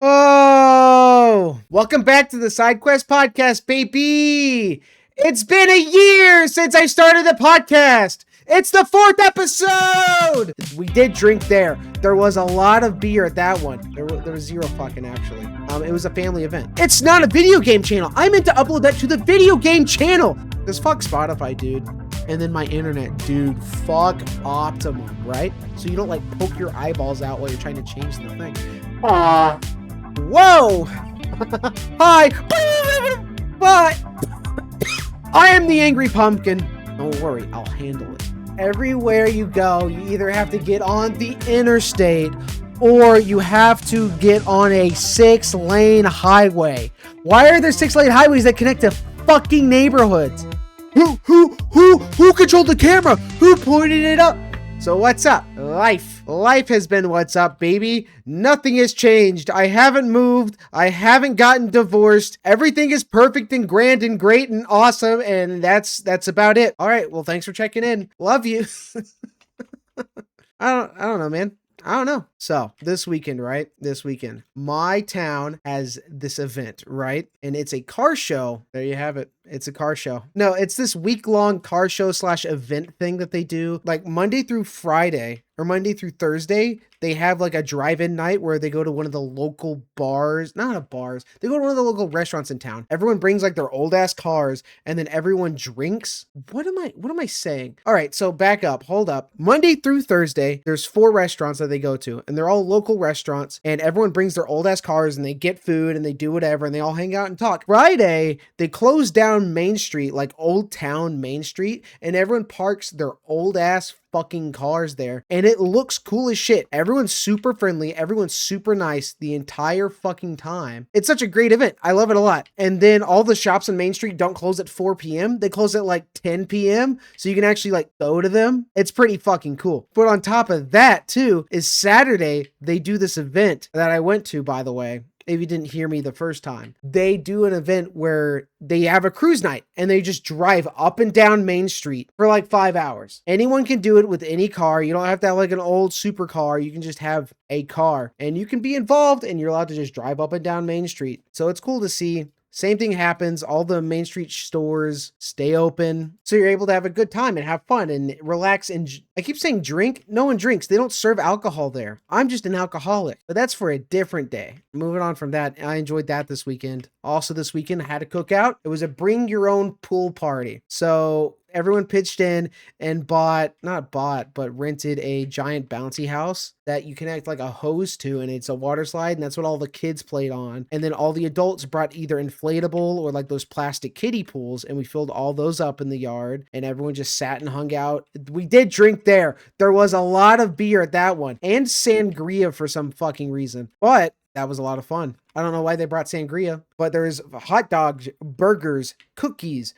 Oh, welcome back to the SideQuest podcast, baby. It's been a year since I started the podcast. It's the 4th episode. We did drink there. There was a lot of beer at that one. There was zero fucking actually. It was a family event. It's not a video game channel. I meant to upload that to the video game channel. Because fuck Spotify, dude. And then my internet, dude. Fuck Optimum, right? So you don't like poke your eyeballs out while you're trying to change the thing. Whoa! Hi! But I am the Angry Pumpkin. Don't worry, I'll handle it. Everywhere you go, you either have to get on the interstate or you have to get on a 6-lane highway. Why are there 6-lane highways that connect to fucking neighborhoods? Who controlled the camera? Who pointed it up? So what's up? Life has been what's up, baby. Nothing has changed. I haven't moved. I haven't gotten divorced. Everything is perfect and grand and great and awesome. And that's about it. All right. Well, thanks for checking in. Love you. I don't know, man. I don't know. So this weekend, right? This weekend, my town has this event, right? And it's a car show. There you have it. It's a car show. No, it's this week-long car show / event thing that they do. Like Monday through Friday or Monday through Thursday, they have like a drive-in night where they go to one of the local bars, not bars. They go to one of the local restaurants in town. Everyone brings like their old ass cars and then everyone drinks. What am I saying? All right, so back up, hold up. Monday through Thursday, there's 4 restaurants that they go to and they're all local restaurants and everyone brings their old ass cars and they get food and they do whatever and they all hang out and talk. Friday, they close down Main Street, like Old Town Main Street, and everyone parks their old ass fucking cars there and it looks cool as shit. Everyone's super friendly, everyone's super nice the entire fucking time. It's such a great event. I love it a lot. And then all the shops on Main Street don't close at 4 p.m. They close at like 10 p.m. so you can actually like go to them. It's pretty fucking cool. But on top of that too is Saturday they do this event that I went to, by the way. If you didn't hear me the first time, they do an event where they have a cruise night and they just drive up and down Main Street for like 5 hours. Anyone can do it with any car. You don't have to have like an old supercar. You can just have a car and you can be involved and you're allowed to just drive up and down Main Street. So it's cool to see. Same thing happens. All the Main Street stores stay open. So you're able to have a good time and have fun and relax. And I keep saying drink. No one drinks. They don't serve alcohol there. I'm just an alcoholic, but that's for a different day. Moving on from that, I enjoyed that this weekend. Also this weekend, I had a cookout. It was a bring your own pool party. So everyone pitched in and rented a giant bouncy house that you connect like a hose to, and it's a water slide, and that's what all the kids played on. And then all the adults brought either inflatable or like those plastic kiddie pools, and we filled all those up in the yard, and everyone just sat and hung out. We did drink there. There was a lot of beer at that one, and sangria for some fucking reason, but that was a lot of fun. I don't know why they brought sangria, but there's hot dogs, burgers, cookies,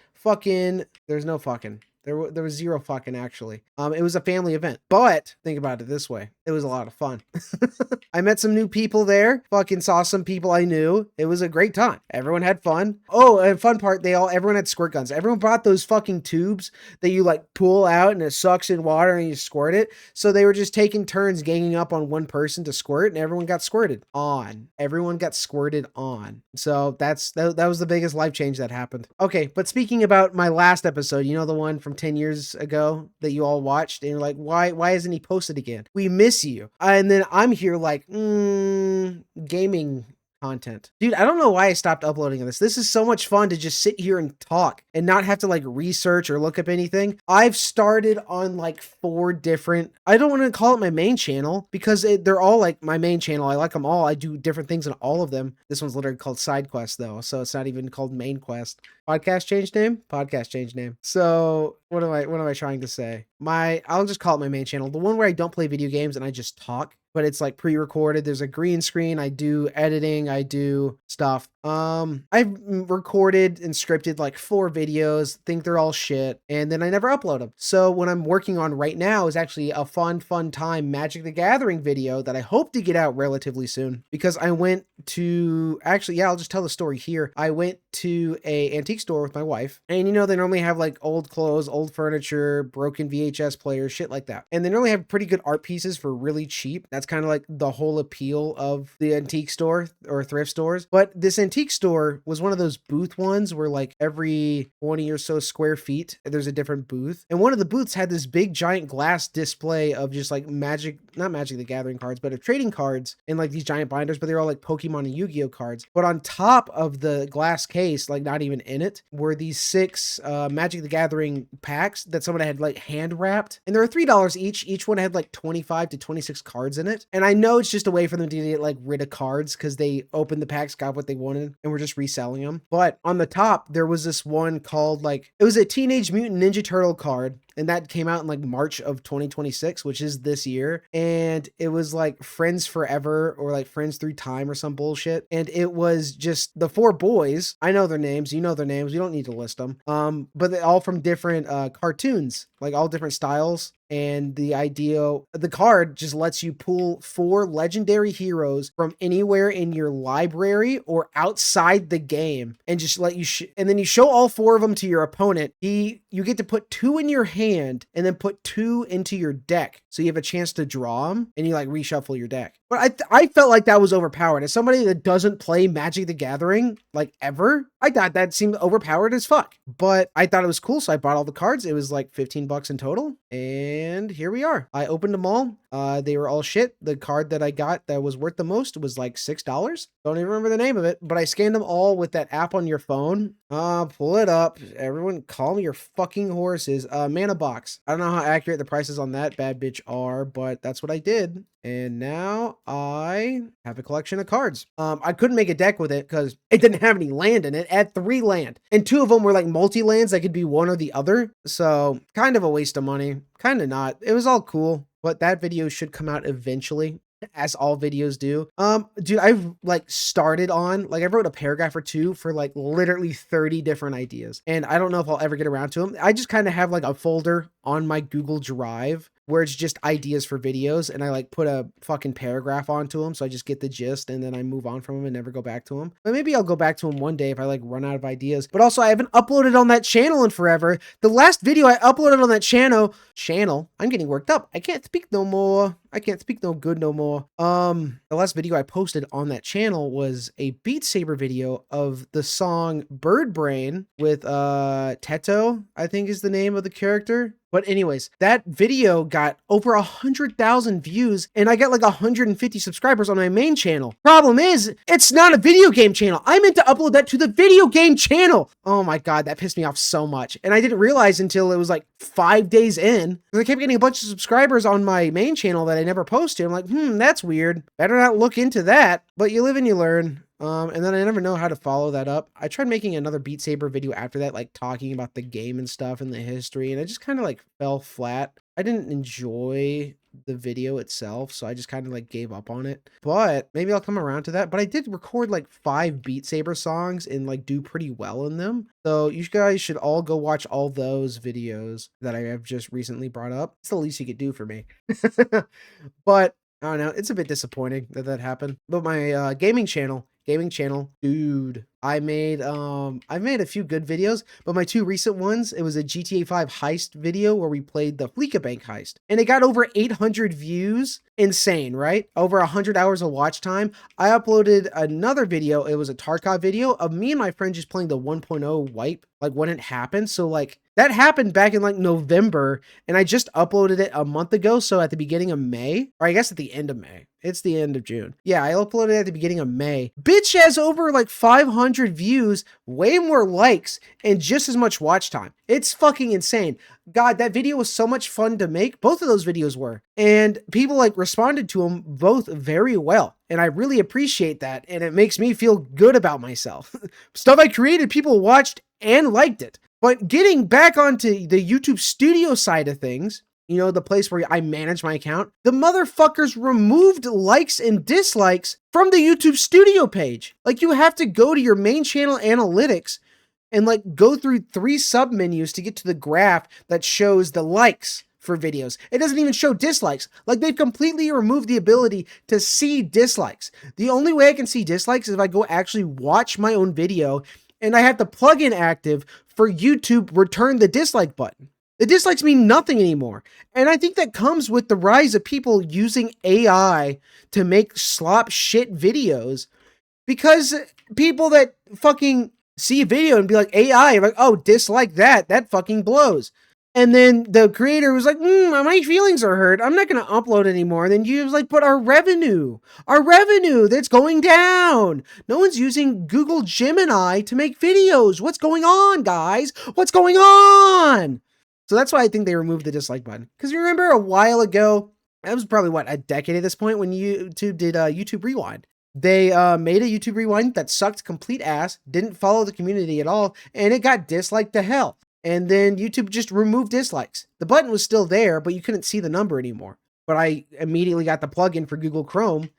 there's no fucking. There was zero fucking actually. It was a family event, but think about it this way. It was a lot of fun. I met some new people there, fucking saw some people I knew. It was a great time. Everyone had fun. Oh, and fun part, everyone had squirt guns. Everyone brought those fucking tubes that you like pull out and it sucks in water and you squirt it. So they were just taking turns ganging up on one person to squirt and everyone got squirted on. Everyone got squirted on. So that was the biggest life change that happened. Okay, but speaking about my last episode, you know, the one from 10 years ago that you all watched and you're like, why isn't he posted again? We miss you. And then I'm here like, gaming content. Dude, I don't know why I stopped uploading this. This is so much fun to just sit here and talk and not have to like research or look up anything. I've started on like 4 different, I don't want to call it my main channel because they're all like my main channel. I like them all. I do different things in all of them. This one's literally called Side Quest though. So it's not even called Main Quest. Podcast change name? Podcast change name. So what am I trying to say? I'll just call it my main channel. The one where I don't play video games and I just talk. But it's like pre-recorded. There's a green screen. I do editing. I do stuff. I've recorded and scripted like 4 videos, think they're all shit, and then I never upload them. So what I'm working on right now is actually a fun time Magic the Gathering video that I hope to get out relatively soon because I went to, actually, yeah, I'll just tell the story here. I went to a antique store with my wife, and you know, they normally have like old clothes, old furniture, broken VHS players, shit like that. And they normally have pretty good art pieces for really cheap. That's That's kind of like the whole appeal of the antique store or thrift stores. But this antique store was one of those booth ones where like every 20 or so square feet, there's a different booth. And one of the booths had this big giant glass display of just like not Magic the Gathering cards, but of trading cards in like these giant binders, but they're all like Pokemon and Yu-Gi-Oh cards. But on top of the glass case, like not even in it, were these 6 Magic the Gathering packs that someone had like hand wrapped. And they were $3 each. Each one had like 25 to 26 cards in it. And I know it's just a way for them to get like rid of cards because they opened the packs, got what they wanted, and were just reselling them. But on the top, there was this one called like, it was a Teenage Mutant Ninja Turtle card. And that came out in like March of 2026, which is this year. And it was like Friends Forever or like Friends Through Time or some bullshit. And it was just the 4 boys. I know their names. You know their names. We don't need to list them. But they all from different cartoons, like all different styles. And the card just lets you pull 4 legendary heroes from anywhere in your library or outside the game and just let you, and then you show all 4 of them to your opponent. You get to put 2 in your hand and then put 2 into your deck. So you have a chance to draw them and you like reshuffle your deck. But I felt like that was overpowered. As somebody that doesn't play Magic the Gathering like ever, I thought that seemed overpowered as fuck. But I thought it was cool, so I bought all the cards. It was like $15 in total. And here we are. I opened them all. They were all shit. The card that I got that was worth the most was like $6. Don't even remember the name of it, but I scanned them all with that app on your phone. Pull it up. Everyone calm your fucking horses. Mana Box. I don't know how accurate the prices on that bad bitch are, but that's what I did. And now I have a collection of cards. I couldn't make a deck with it because it didn't have any land in it. It had 3 land. And 2 of them were like multi-lands that could be one or the other. So kind of a waste of money. Kind of not. It was all cool. But that video should come out eventually, as all videos do. Dude, I've like started on, like I wrote a paragraph or 2 for like literally 30 different ideas. And I don't know if I'll ever get around to them. I just kind of have like a folder on my Google Drive where it's just ideas for videos, and I like put a fucking paragraph onto them. So I just get the gist and then I move on from them and never go back to them. But maybe I'll go back to them one day if I like run out of ideas. But also I haven't uploaded on that channel in forever. The last video I uploaded on that channel, I'm getting worked up. I can't speak no more. I can't speak no good no more. The last video I posted on that channel was a Beat Saber video of the song Bird Brain with Teto, I think is the name of the character. But anyways, that video got over 100,000 views and I got like 150 subscribers on my main channel. Problem is, it's not a video game channel. I meant to upload that to the video game channel. Oh my God, that pissed me off so much. And I didn't realize until it was like 5 days in, because I kept getting a bunch of subscribers on my main channel that I never posted. I'm like, that's weird. Better not look into that. But you live and you learn. And then I never know how to follow that up. I tried making another Beat Saber video after that, like talking about the game and stuff and the history, and it just kind of like fell flat. I didn't enjoy the video itself, so I just kind of like gave up on it. But maybe I'll come around to that. But I did record like 5 Beat Saber songs and like do pretty well in them. So you guys should all go watch all those videos that I have just recently brought up. It's the least you could do for me. But I don't know. It's a bit disappointing that happened. But my gaming channel, dude, I've made a few good videos, but my 2 recent ones, it was a GTA 5 heist video where we played the Fleeca Bank heist, and it got over 800 views. Insane, right? Over 100 hours of watch time. I uploaded another video. It was a Tarkov video of me and my friend just playing the 1.0 wipe, like when it happened. So like that happened back in like November, and I just uploaded it a month ago. So at the beginning of May, or I guess at the end of May. It's the end of June. Yeah, I uploaded it at the beginning of May. Bitch has over like 500 views, way more likes, and just as much watch time. It's fucking insane. God, that video was so much fun to make. Both of those videos were. And people like responded to them both very well. And I really appreciate that. And it makes me feel good about myself. Stuff I created, people watched and liked it. But getting back onto the YouTube studio side of things, you know, the place where I manage my account, the motherfuckers removed likes and dislikes from the YouTube studio page. Like you have to go to your main channel analytics and like go through 3 sub menus to get to the graph that shows the likes for videos. It doesn't even show dislikes. Like they've completely removed the ability to see dislikes. The only way I can see dislikes is if I go actually watch my own video and I have the plugin active for YouTube return the dislike button. The dislikes mean nothing anymore. And I think that comes with the rise of people using AI to make slop shit videos, because people that fucking see a video and be like AI, like, oh, dislike that. That fucking blows. And then the creator was like, my feelings are hurt. I'm not going to upload anymore. And then you was like, but our revenue, that's going down. No one's using Google Gemini to make videos. What's going on, guys? What's going on? So that's why I think they removed the dislike button. Because you remember a while ago, that was probably a decade at this point, when YouTube did YouTube Rewind. They made a YouTube Rewind that sucked complete ass, didn't follow the community at all, and it got disliked to hell. And then YouTube just removed dislikes. The button was still there, but you couldn't see the number anymore. But I immediately got the plugin for Google Chrome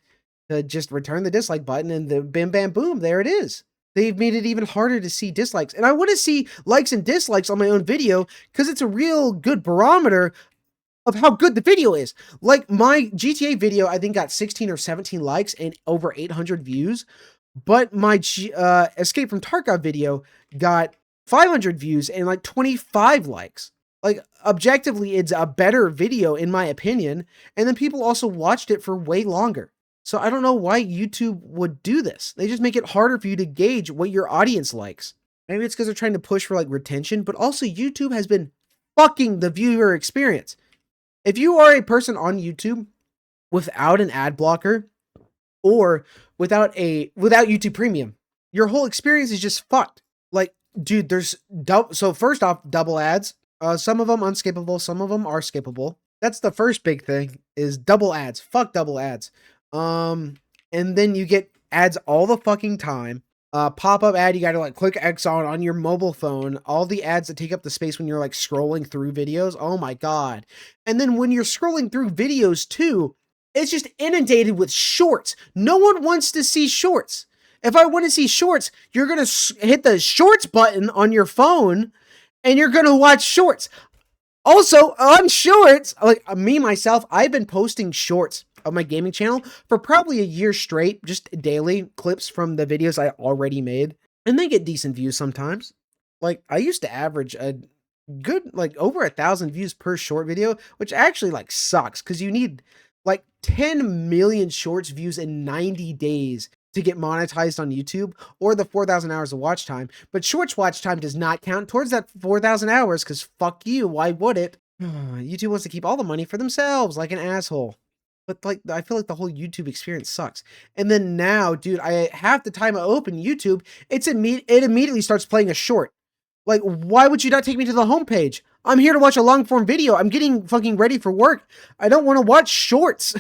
to just return the dislike button, and the bim bam boom, there it is. They've made it even harder to see dislikes. And I want to see likes and dislikes on my own video because it's a real good barometer of how good the video is. Like my GTA video, I think got 16 or 17 likes and over 800 views. But my Escape from Tarkov video got 500 views and like 25 likes. Like objectively, it's a better video in my opinion. And then people also watched it for way longer. So I don't know why YouTube would do this. They just make it harder for you to gauge what your audience likes. Maybe it's because they're trying to push for like retention, but also YouTube has been fucking the viewer experience. If you are a person on YouTube without an ad blocker or without YouTube Premium, your whole experience is just fucked. Like, dude, there's so first off, double ads. Some of them unskippable, some of them are skippable. That's the first big thing, is double ads. Fuck double ads. And then you get ads all the fucking time. Pop-up ad, you gotta like click X on your mobile phone. All the ads that take up the space when you're like scrolling through videos. Oh my God. And then when you're scrolling through videos too, it's just inundated with shorts. No one wants to see shorts. If I want to see shorts, you're going to hit the shorts button on your phone and you're going to watch shorts. Also, on shorts, like me, myself, I've been posting shorts of my gaming channel for probably a year straight, just daily clips from the videos I already made. And they get decent views sometimes. Like I used to average a good, like over 1,000 views per short video, which actually like sucks because you need like 10 million shorts views in 90 days to get monetized on YouTube, or the 4,000 hours of watch time. But shorts watch time does not count towards that 4,000 hours because fuck you, why would it? YouTube wants to keep all the money for themselves like an asshole. But like, I feel like the whole YouTube experience sucks. And then now, dude, half the time I open YouTube, it immediately starts playing a short. Like, why would you not take me to the homepage? I'm here to watch a long form video. I'm getting fucking ready for work. I don't want to watch shorts.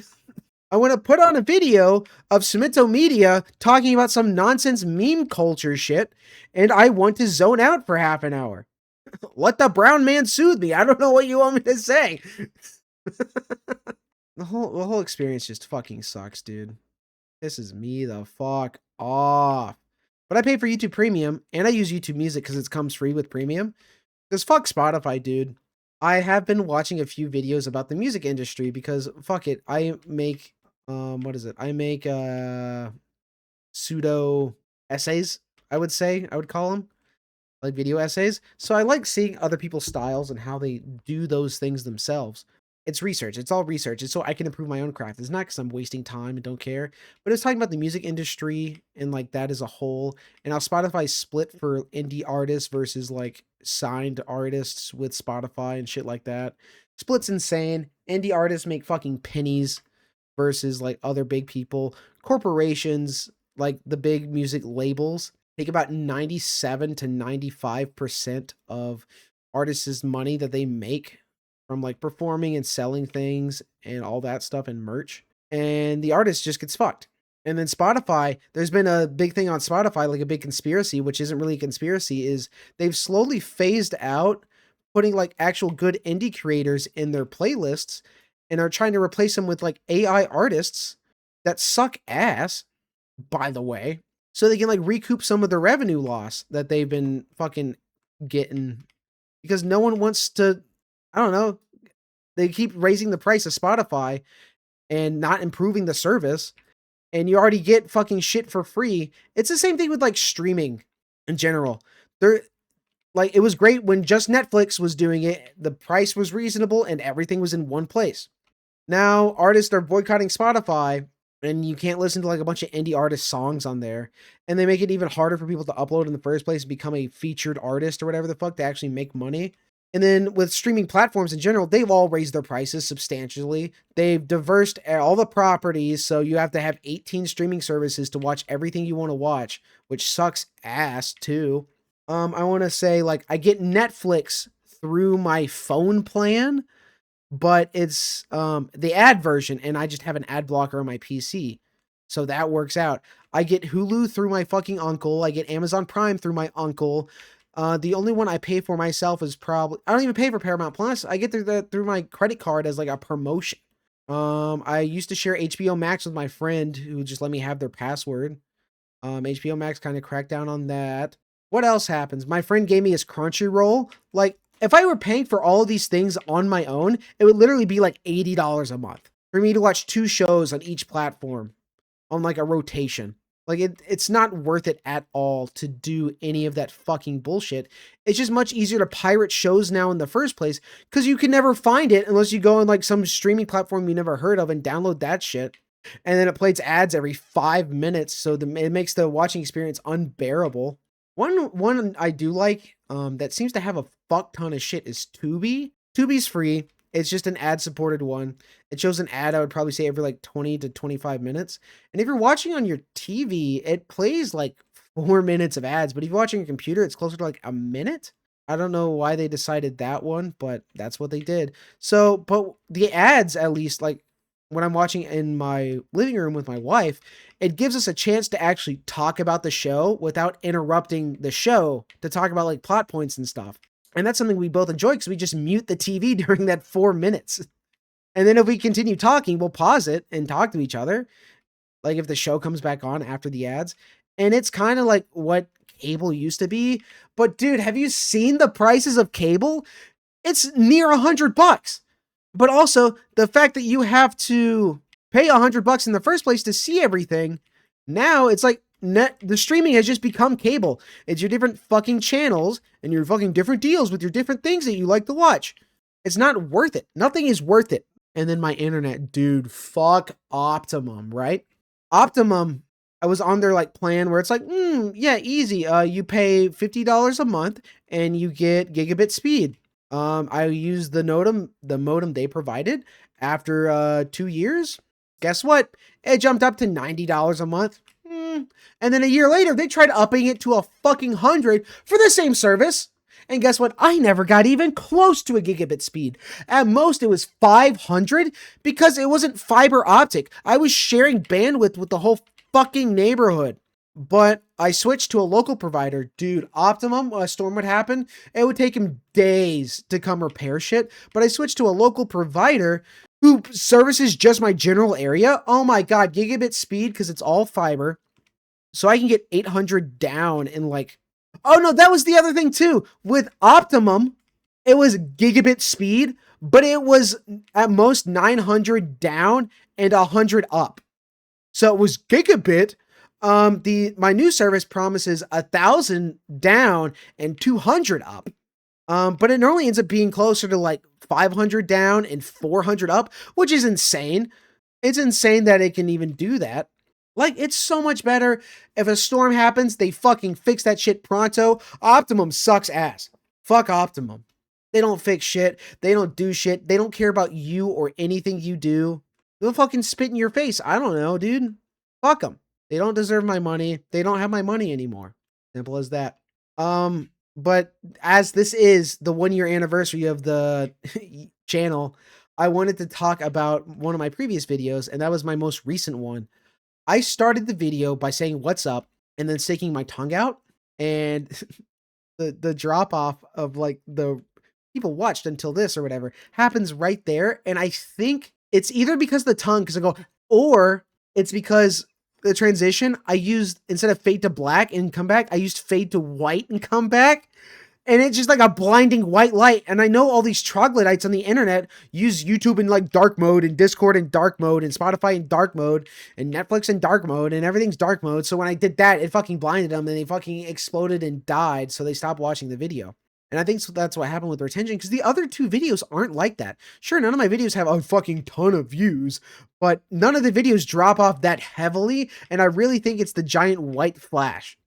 I want to put on a video of Sumito Media talking about some nonsense meme culture shit, and I want to zone out for half an hour. Let the brown man soothe me. I don't know what you want me to say. The whole experience just fucking sucks, dude. This is me the fuck off. But I pay for YouTube Premium, and I use YouTube Music because it comes free with Premium. Because fuck Spotify, dude. I have been watching a few videos about the music industry because fuck it. I make what is it? I make pseudo essays, I would call them. Like video essays. So I like seeing other people's styles and how they do those things themselves. It's research. It's all research. It's so I can improve my own craft. It's not because I'm wasting time and don't care. But it's talking about the music industry and like that as a whole. And how Spotify split for indie artists versus like signed artists with Spotify and shit like that. Split's insane. Indie artists make fucking pennies versus like other big people. Corporations, like the big music labels, take about 97 to 95% of artists' money that they make from like performing and selling things and all that stuff and merch. And the artist just gets fucked. And then Spotify, there's been a big thing on Spotify, like a big conspiracy, which isn't really a conspiracy, is they've slowly phased out putting like actual good indie creators in their playlists and are trying to replace them with like AI artists that suck ass, by the way, so they can like recoup some of the revenue loss that they've been fucking getting, because no one wants to, I don't know, they keep raising the price of Spotify and not improving the service, and you already get fucking shit for free. It's the same thing with like streaming in general. Like, it was great when just Netflix was doing it. The price was reasonable and everything was in one place. Now artists are boycotting Spotify and you can't listen to like a bunch of indie artist songs on there. And they make it even harder for people to upload in the first place and become a featured artist or whatever the fuck to actually make money. And then with streaming platforms in general, they've all raised their prices substantially. They've diversed all the properties, so you have to have 18 streaming services to watch everything you want to watch, which sucks ass too. I want to say like I get Netflix through my phone plan, but it's the ad version and I just have an ad blocker on my PC. So that works out. I get Hulu through my fucking uncle. I get Amazon Prime through my uncle. The only one I pay for myself is probably I don't even pay for Paramount Plus. I get through my credit card as like a promotion. I used to share HBO Max with my friend who just let me have their password. HBO Max kind of cracked down on that. What else happens? My friend gave me his Crunchyroll. Like, if I were paying for all of these things on my own, it would literally be like $80 a month for me to watch 2 shows on each platform on like a rotation. Like it's not worth it at all to do any of that fucking bullshit. It's just much easier to pirate shows now in the first place because you can never find it unless you go on like some streaming platform you never heard of and download that shit. And then it plays ads every 5 minutes, so it makes the watching experience unbearable. One I do like that seems to have a fuck ton of shit is Tubi. Tubi's free. It's just an ad-supported one. It shows an ad, I would probably say, every like 20 to 25 minutes. And if you're watching on your TV, it plays like 4 minutes of ads. But if you're watching your computer, it's closer to like a minute. I don't know why they decided that one, but that's what they did. So, but the ads, at least, like when I'm watching in my living room with my wife, it gives us a chance to actually talk about the show without interrupting the show to talk about like plot points and stuff. And that's something we both enjoy because we just mute the TV during that 4 minutes. And then if we continue talking, we'll pause it and talk to each other. Like if the show comes back on after the ads. And it's kind of like what cable used to be. But dude, have you seen the prices of cable? It's near $100. But also the fact that you have to pay $100 in the first place to see everything. Now it's like the streaming has just become cable. It's your different fucking channels and your fucking different deals with your different things that you like to watch. It's not worth it. Nothing is worth it. And then my internet, dude, fuck Optimum, right? Optimum, I was on their like plan where it's like, yeah, easy. You pay $50 a month and you get gigabit speed. I used the modem they provided. After 2 years, guess what? It jumped up to $90 a month. And then a year later, they tried upping it to a fucking 100 for the same service. And guess what? I never got even close to a gigabit speed. At most, it was 500 because it wasn't fiber optic. I was sharing bandwidth with the whole fucking neighborhood. But I switched to a local provider. Dude, Optimum, a storm would happen. It would take him days to come repair shit. But I switched to a local provider who services just my general area. Oh my God, gigabit speed because it's all fiber. So I can get 800 down in like, oh no, that was the other thing too. With Optimum, it was gigabit speed, but it was at most 900 down and 100 up. So it was gigabit. My new service promises 1,000 down and 200 up. But it normally ends up being closer to like 500 down and 400 up, which is insane. It's insane that it can even do that. Like, it's so much better. If a storm happens, they fucking fix that shit pronto. Optimum sucks ass. Fuck Optimum. They don't fix shit. They don't do shit. They don't care about you or anything you do. They'll fucking spit in your face. I don't know, dude. Fuck them. They don't deserve my money. They don't have my money anymore. Simple as that. But as this is the 1-year anniversary of the channel, I wanted to talk about one of my previous videos, and that was my most recent one. I started the video by saying what's up and then sticking my tongue out, and the drop off of like the people watched until this or whatever happens right there. And I think it's either because the tongue, because I go, or it's because the transition I used, instead of fade to black and come back, I used fade to white and come back. And it's just like a blinding white light. And I know all these troglodytes on the internet use YouTube in like dark mode and Discord in dark mode and Spotify in dark mode and Netflix in dark mode and everything's dark mode. So when I did that, it fucking blinded them and they fucking exploded and died. So they stopped watching the video. And I think that's what happened with retention, because the other two videos aren't like that. Sure, none of my videos have a fucking ton of views, but none of the videos drop off that heavily. And I really think it's the giant white flash.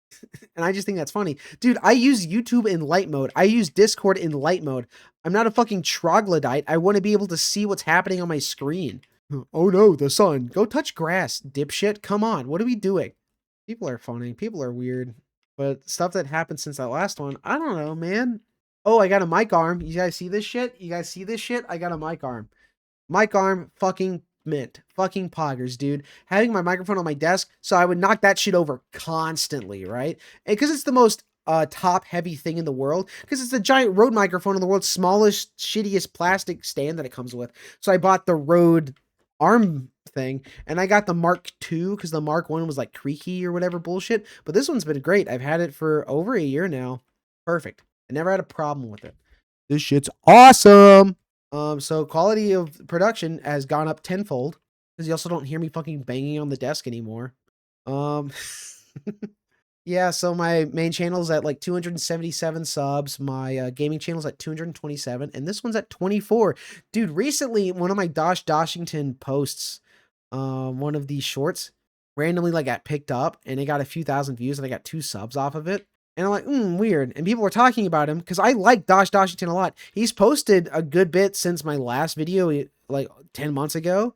And I just think that's funny. Dude, I use YouTube in light mode. I use Discord in light mode. I'm not a fucking troglodyte. I want to be able to see what's happening on my screen. Oh no, the sun. Go touch grass, dipshit. Come on. What are we doing? People are funny. People are weird. But stuff that happened since that last one, I don't know, man. Oh, I got a mic arm. You guys see this shit? You guys see this shit? I got a mic arm. Mic arm, fucking mint. Fucking poggers, dude. Having my microphone on my desk, so I would knock that shit over constantly, right? Because it's the most top heavy thing in the world, because it's the giant Rode microphone in the world's smallest, shittiest plastic stand that it comes with. So I bought the Rode arm thing, and I got the Mark II because the Mark 1 was like creaky or whatever bullshit. But this one's been great. I've had it for over a year now. Perfect. I never had a problem with it. This shit's awesome. So quality of production has gone up tenfold, because you also don't hear me fucking banging on the desk anymore. Yeah, so my main channel is at like 277 subs. My gaming channel is at 227, and this one's at 24. Dude, recently one of my Dosh Doshington posts, one of these shorts, randomly like got picked up, and it got a few thousand views, and I got 2 subs off of it. And I'm like, weird. And people were talking about him because I like Dosh Doshington a lot. He's posted a good bit since my last video, like 10 months ago.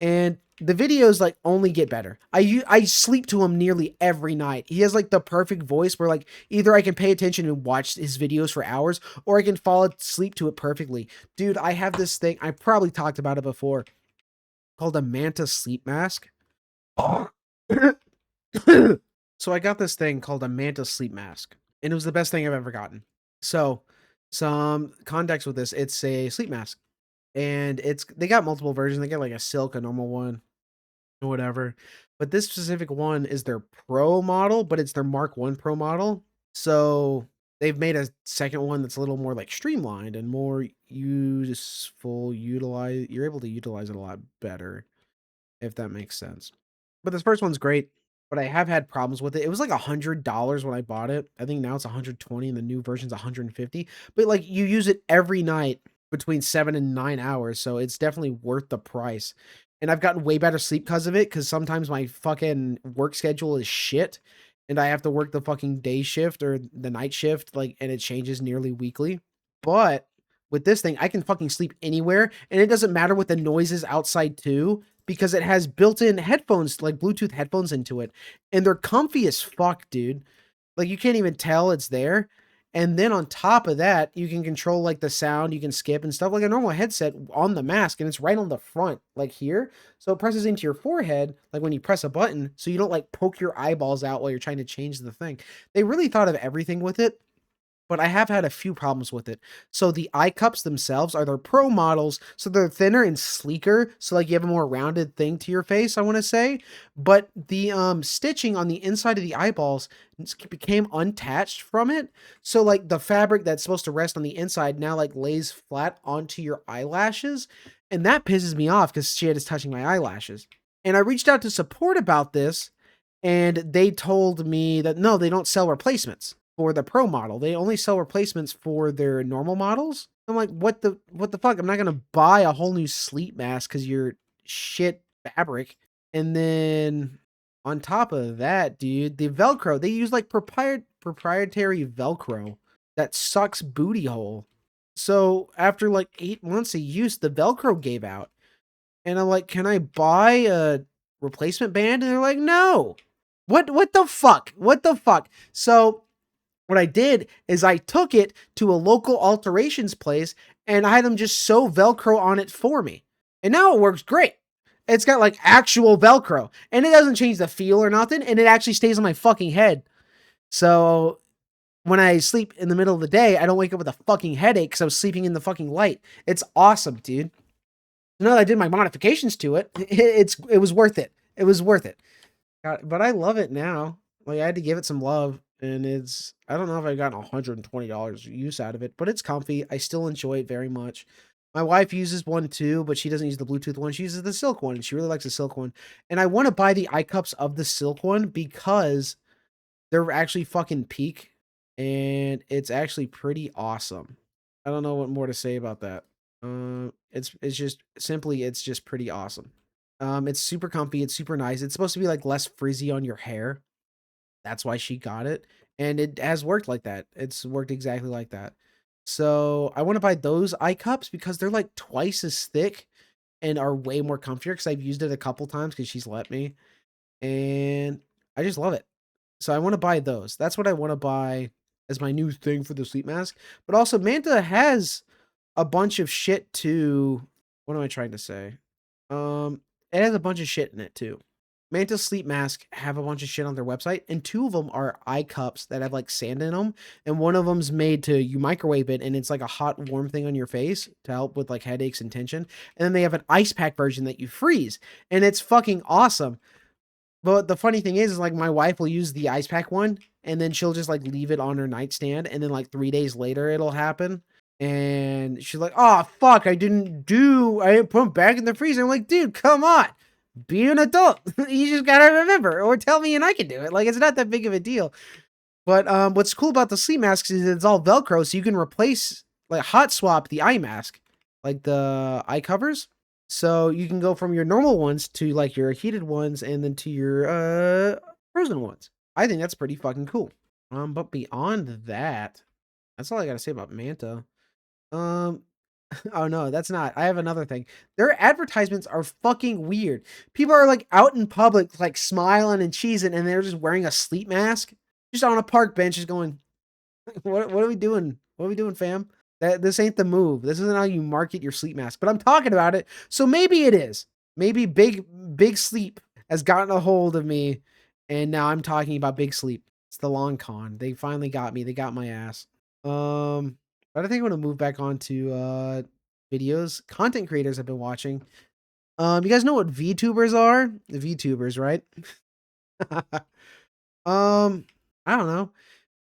And the videos like only get better. I sleep to him nearly every night. He has like the perfect voice where like either I can pay attention and watch his videos for hours, or I can fall asleep to it perfectly. Dude, I have this thing. I probably talked about it before, called a Manta sleep mask. So I got this thing called a Manta sleep mask, and it was the best thing I've ever gotten. So some context with this, it's a sleep mask, and they got multiple versions. They got like a silk, a normal one, or whatever. But this specific one is their pro model, but it's their Mark 1 Pro model. So they've made a second one that's a little more like streamlined and more useful. You're able to utilize it a lot better, if that makes sense. But this first one's great, but I have had problems with it. It was like $100 when I bought it. I think now it's 120 and the new version's 150. But like you use it every night between 7 and 9 hours, so it's definitely worth the price. And I've gotten way better sleep because of it, because sometimes my fucking work schedule is shit and I have to work the fucking day shift or the night shift, like, and it changes nearly weekly. But with this thing, I can fucking sleep anywhere, and it doesn't matter what the noise is outside too, because it has built-in headphones, like Bluetooth headphones into it, and they're comfy as fuck, dude. Like, you can't even tell it's there. And then on top of that, you can control like the sound, you can skip and stuff like a normal headset on the mask, and it's right on the front, like here. So it presses into your forehead, like when you press a button, so you don't like poke your eyeballs out while you're trying to change the thing. They really thought of everything with it. But I have had a few problems with it. So the eye cups themselves are their pro models, so they're thinner and sleeker, so like you have a more rounded thing to your face, I want to say. But the stitching on the inside of the eyeballs became unattached from it. So like the fabric that's supposed to rest on the inside now like lays flat onto your eyelashes, and that pisses me off because shit is touching my eyelashes. And I reached out to support about this, and they told me that no, they don't sell replacements for the pro model. They only sell replacements for their normal models. I'm like, what the fuck? I'm not gonna buy a whole new sleep mask because you're shit fabric. And then on top of that, dude, the Velcro, they use like proprietary Velcro that sucks booty hole. So after like 8 months of use, the Velcro gave out. And I'm like, can I buy a replacement band? And they're like, no. What the fuck? What the fuck? So what I did is I took it to a local alterations place and I had them just sew Velcro on it for me. And now it works great. It's got like actual Velcro, and it doesn't change the feel or nothing. And it actually stays on my fucking head. So when I sleep in the middle of the day, I don't wake up with a fucking headache because I was sleeping in the fucking light. It's awesome, dude. Now that I did my modifications to it, it was worth it. It was worth it. But I love it now. Like, I had to give it some love. and I don't know if I got $120 use out of it, but it's comfy. I still enjoy it very much. My wife uses one too, but she doesn't use the Bluetooth one. She uses the silk one, and she really likes the silk one. And I want to buy the eye cups of the silk one because they're actually fucking peak, and it's actually pretty awesome. I don't know what more to say about that. It's just pretty awesome. It's super comfy. It's super nice. It's supposed to be like less frizzy on your hair. That's why she got it, and it has worked like that. It's worked exactly like that. So I want to buy those eye cups because they're like twice as thick and are way more comfier. Because I've used it a couple times because she's let me, and I just love it. So I want to buy those. That's what I want to buy as my new thing for the sleep mask. But also, Manta has a bunch of shit too. What am I trying to say? It has a bunch of shit in it too. Manta Sleep Mask have a bunch of shit on their website, and two of them are eye cups that have like sand in them, and one of them's made to you microwave it, and it's like a hot warm thing on your face to help with like headaches and tension. And then they have an ice pack version that you freeze, and it's fucking awesome. But the funny thing is like my wife will use the ice pack one, and then she'll just like leave it on her nightstand, and then like 3 days later it'll happen. And she's like, "Oh fuck, I didn't put them back in the freezer." I'm like, dude, come on. Be an adult. You just gotta remember, or tell me and I can do it. Like it's not that big of a deal. But what's cool about the sleep masks is it's all Velcro, so you can replace like hot swap the eye mask, like the eye covers. So you can go from your normal ones to like your heated ones and then to your frozen ones. I think that's pretty fucking cool. But beyond that, that's all I gotta say about Manta. Um, oh no, that's not. I have another thing. Their advertisements are fucking weird. People are like out in public, like smiling and cheesing, and they're just wearing a sleep mask, just on a park bench, just going, What are we doing? What are we doing, fam? This ain't the move. This isn't how you market your sleep mask." But I'm talking about it, so maybe it is. Maybe Big Sleep has gotten a hold of me, and now I'm talking about Big Sleep. It's the long con. They finally got me. They got my ass. But I think I'm gonna move back on to videos. Content creators I've been watching. You guys know what VTubers are? The VTubers, right? I don't know.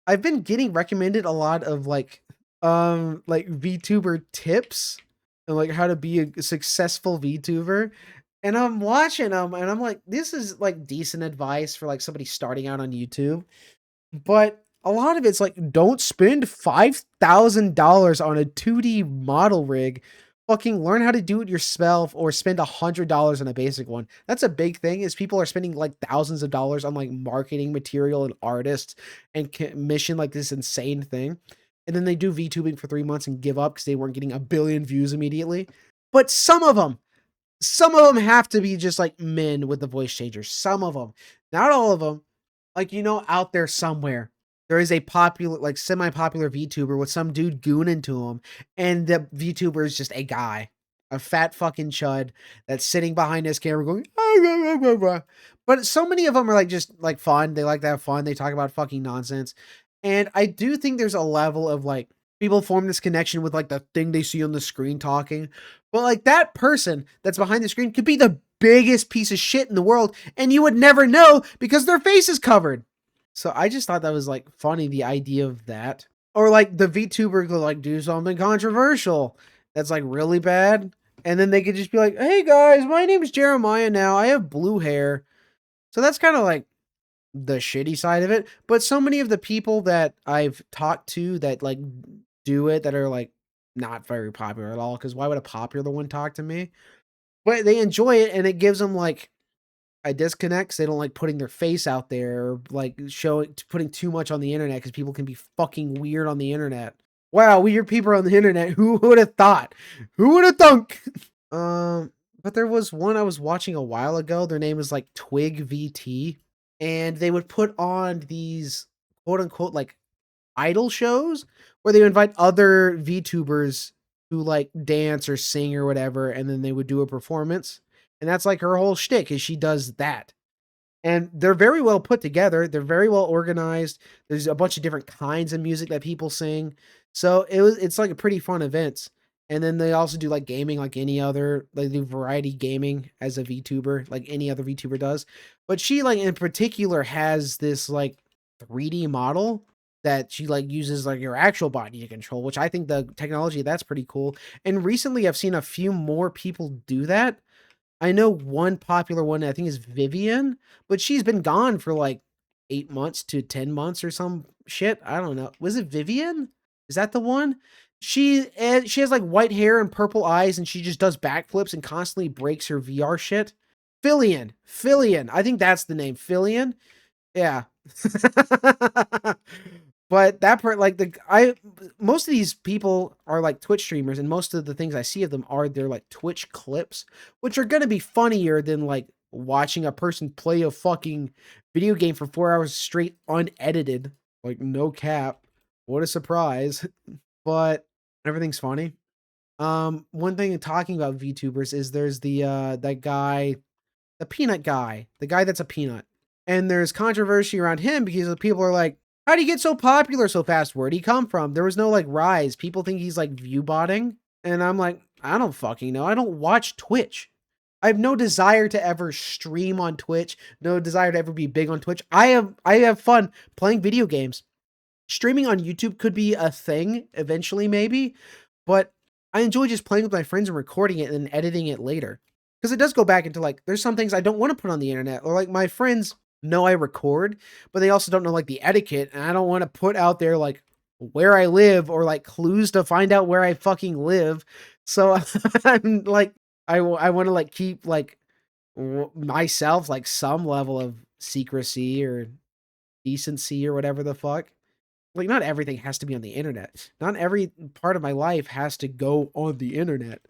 I've been getting recommended a lot of like VTuber tips and like how to be a successful VTuber. And I'm watching them and I'm like, this is like decent advice for like somebody starting out on YouTube. But a lot of it's like, don't spend $5,000 on a 2D model rig. Fucking learn how to do it yourself or spend $100 on a basic one. That's a big thing is people are spending like thousands of dollars on like marketing material and artists and commission like this insane thing. And then they do VTubing for 3 months and give up because they weren't getting a billion views immediately. But some of them have to be just like men with the voice changers. Some of them, not all of them. Like, out there somewhere, there is a popular, like semi-popular VTuber with some dude gooning to him, and the VTuber is just a guy, a fat fucking chud that's sitting behind his camera going, "Ah, rah, rah, rah, rah." But so many of them are like just like fun. They like to have fun. They talk about fucking nonsense. And I do think there's a level of like people form this connection with like the thing they see on the screen talking. But like that person that's behind the screen could be the biggest piece of shit in the world, and you would never know because their face is covered. So I just thought that was like funny, the idea of that. Or like the VTuber could like do something controversial that's like really bad. And then they could just be like, "Hey guys, my name is Jeremiah now. I have blue hair." So that's kind of like the shitty side of it. But so many of the people that I've talked to that like do it that are like not very popular at all. Because why would a popular one talk to me? But they enjoy it and it gives them like a disconnect 'cause they don't like putting their face out there or like putting too much on the internet because people can be fucking weird on the internet. Wow, weird people on the internet. Who would have thought? Who would have thunk? But there was one I was watching a while ago. Their name is like Twig VT, and they would put on these quote unquote like idol shows where they would invite other VTubers who like dance or sing or whatever, and then they would do a performance. And that's like her whole shtick is she does that. And they're very well put together. They're very well organized. There's a bunch of different kinds of music that people sing. So it's like a pretty fun event. And then they also do like gaming like any other, like do variety gaming as a VTuber, like any other VTuber does. But she like in particular has this like 3D model that she like uses like your actual body to control, which I think the technology that's pretty cool. And recently I've seen a few more people do that. I know one popular one I think is Vivian, but she's been gone for like 8 months to 10 months or some shit. I don't know. Was it Vivian? Is that the one? She has like white hair and purple eyes, and she just does backflips and constantly breaks her VR shit. Fillion. I think that's the name. Fillion. Yeah. But that part, like most of these people are like Twitch streamers, and most of the things I see of them are their like Twitch clips, which are gonna be funnier than like watching a person play a fucking video game for 4 hours straight unedited. Like no cap. What a surprise. But everything's funny. One thing talking about VTubers is there's that guy, the peanut guy, the guy that's a peanut. And there's controversy around him because people are like, how do you get so popular so fast? Where'd he come from? There was no like rise. People think he's like view botting. And I'm like, I don't fucking know. I don't watch Twitch. I have no desire to ever stream on Twitch. No desire to ever be big on Twitch. I have fun playing video games. Streaming on YouTube could be a thing eventually, maybe. But I enjoy just playing with my friends and recording it and then editing it later. Because it does go back into like, there's some things I don't want to put on the internet. Or like my friends know I record, but they also don't know like the etiquette. And I don't want to put out there like where I live or like clues to find out where I fucking live. So I'm like, I want to like keep like myself like some level of secrecy or decency or whatever the fuck. Like not everything has to be on the internet. Not every part of my life has to go on the internet.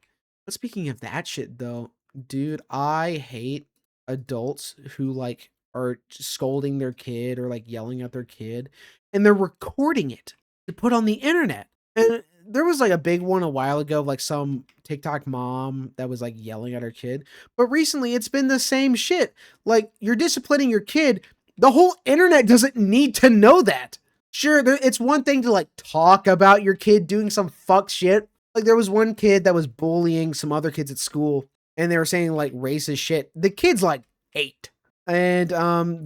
But speaking of that shit though, dude, I hate adults who like are scolding their kid or like yelling at their kid and they're recording it to put on the internet. And there was like a big one a while ago, like some TikTok mom that was like yelling at her kid. But recently it's been the same shit. Like you're disciplining your kid. The whole internet doesn't need to know that. Sure, it's one thing to like talk about your kid doing some fuck shit. Like there was one kid that was bullying some other kids at school and they were saying like racist shit. The kid's like 8. And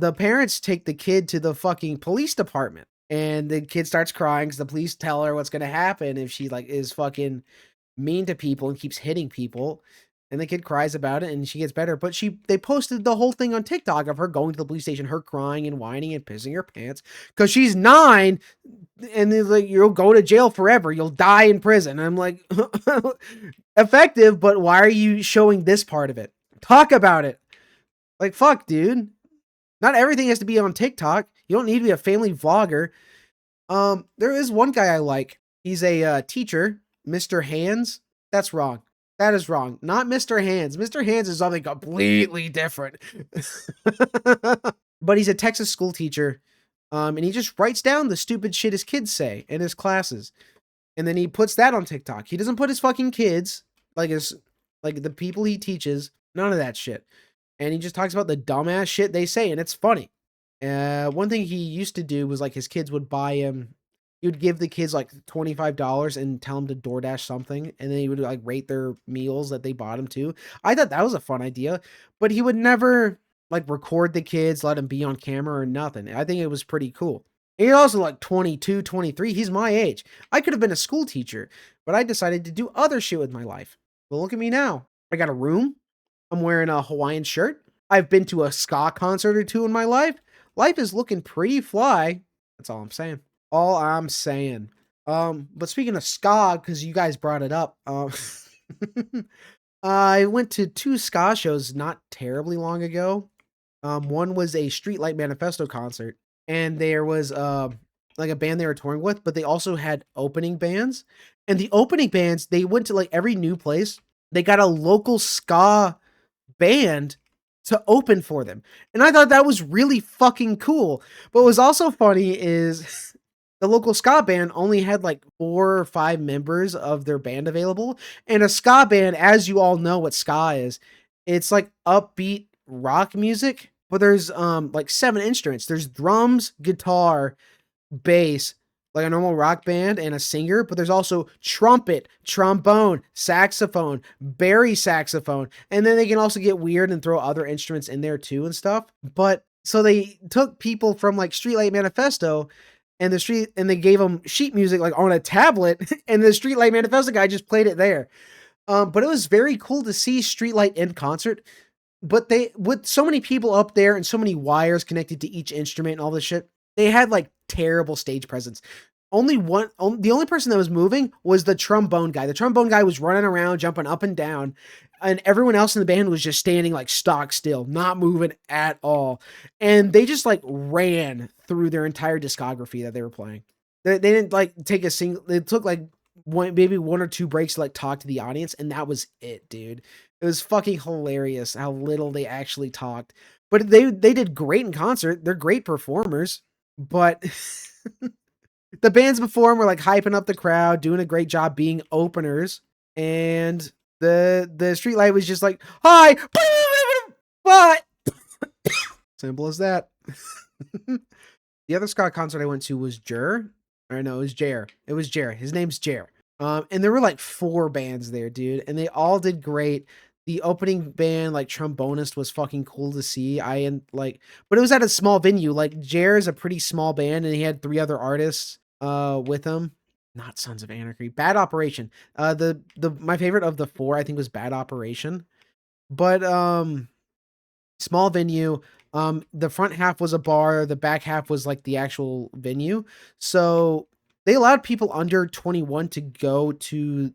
the parents take the kid to the fucking police department. And the kid starts crying because the police tell her what's gonna happen if she like is fucking mean to people and keeps hitting people. And the kid cries about it and she gets better. But they posted the whole thing on TikTok of her going to the police station, her crying and whining and pissing her pants because she's 9. And they're like, you'll go to jail forever. You'll die in prison. And I'm like, effective, but why are you showing this part of it? Talk about it. Like, fuck, dude. Not everything has to be on TikTok. You don't need to be a family vlogger. There is one guy I like. He's a teacher, Mr. Hands. That's wrong. That is wrong. Not Mr. Hands. Mr. Hands is something completely different. But he's a Texas school teacher. And he just writes down the stupid shit his kids say in his classes. And then he puts that on TikTok. He doesn't put his fucking kids, like the people he teaches, none of that shit. And he just talks about the dumbass shit they say, and it's funny. One thing he used to do was like his kids would buy him. He would give the kids like $25 and tell them to DoorDash something, and then he would like rate their meals that they bought him to. I thought that was a fun idea, but he would never like record the kids, let them be on camera or nothing. I think it was pretty cool. And he's also like 22, 23. He's my age. I could have been a school teacher, but I decided to do other shit with my life. But look at me now. I got a room. I'm wearing a Hawaiian shirt. I've been to a ska concert or 2 in my life. Life is looking pretty fly. That's all I'm saying. All I'm saying. But speaking of ska, because you guys brought it up, I went to 2 ska shows not terribly long ago. One was a Streetlight Manifesto concert, and there was like a band they were touring with, but they also had opening bands. And the opening bands, they went to like every new place. They got a local ska band to open for them. And I thought that was really fucking cool. But what was also funny is the local ska band only had like 4 or 5 members of their band available. And a ska band, as you all know what ska is, it's like upbeat rock music, but there's like 7 instruments. There's drums, guitar, bass, like a normal rock band, and a singer, but there's also trumpet, trombone, saxophone, bari saxophone, and then they can also get weird and throw other instruments in there too and stuff. But So they took people from like Streetlight Manifesto and they gave them sheet music like on a tablet, and the Streetlight Manifesto guy just played it there. But it was very cool to see Streetlight in concert. But they, with so many people up there and so many wires connected to each instrument and all this shit, they had like terrible stage presence. The only person that was moving was the trombone guy. The trombone guy was running around, jumping up and down, and everyone else in the band was just standing like stock still, not moving at all. And they just like ran through their entire discography that they were playing. They didn't like take a single. They took like maybe one or two breaks to like talk to the audience, and that was it, dude. It was fucking hilarious how little they actually talked. But they did great in concert. They're great performers, but the bands before them were like hyping up the crowd, doing a great job being openers, and the Streetlight was just like, "Hi, but simple as that." The other ska concert I went to was Jer. Or no, it was Jer. It was Jer. His name's Jer. And there were like 4 bands there, dude, and they all did great. The opening band, like trombonist, was fucking cool to see. But it was at a small venue. Like Jer is a pretty small band, and he had 3 other artists with him. Not Sons of Anarchy. Bad Operation. The my favorite of the 4, I think, was Bad Operation. But small venue. The front half was a bar, the back half was like the actual venue. So they allowed people under 21 to go to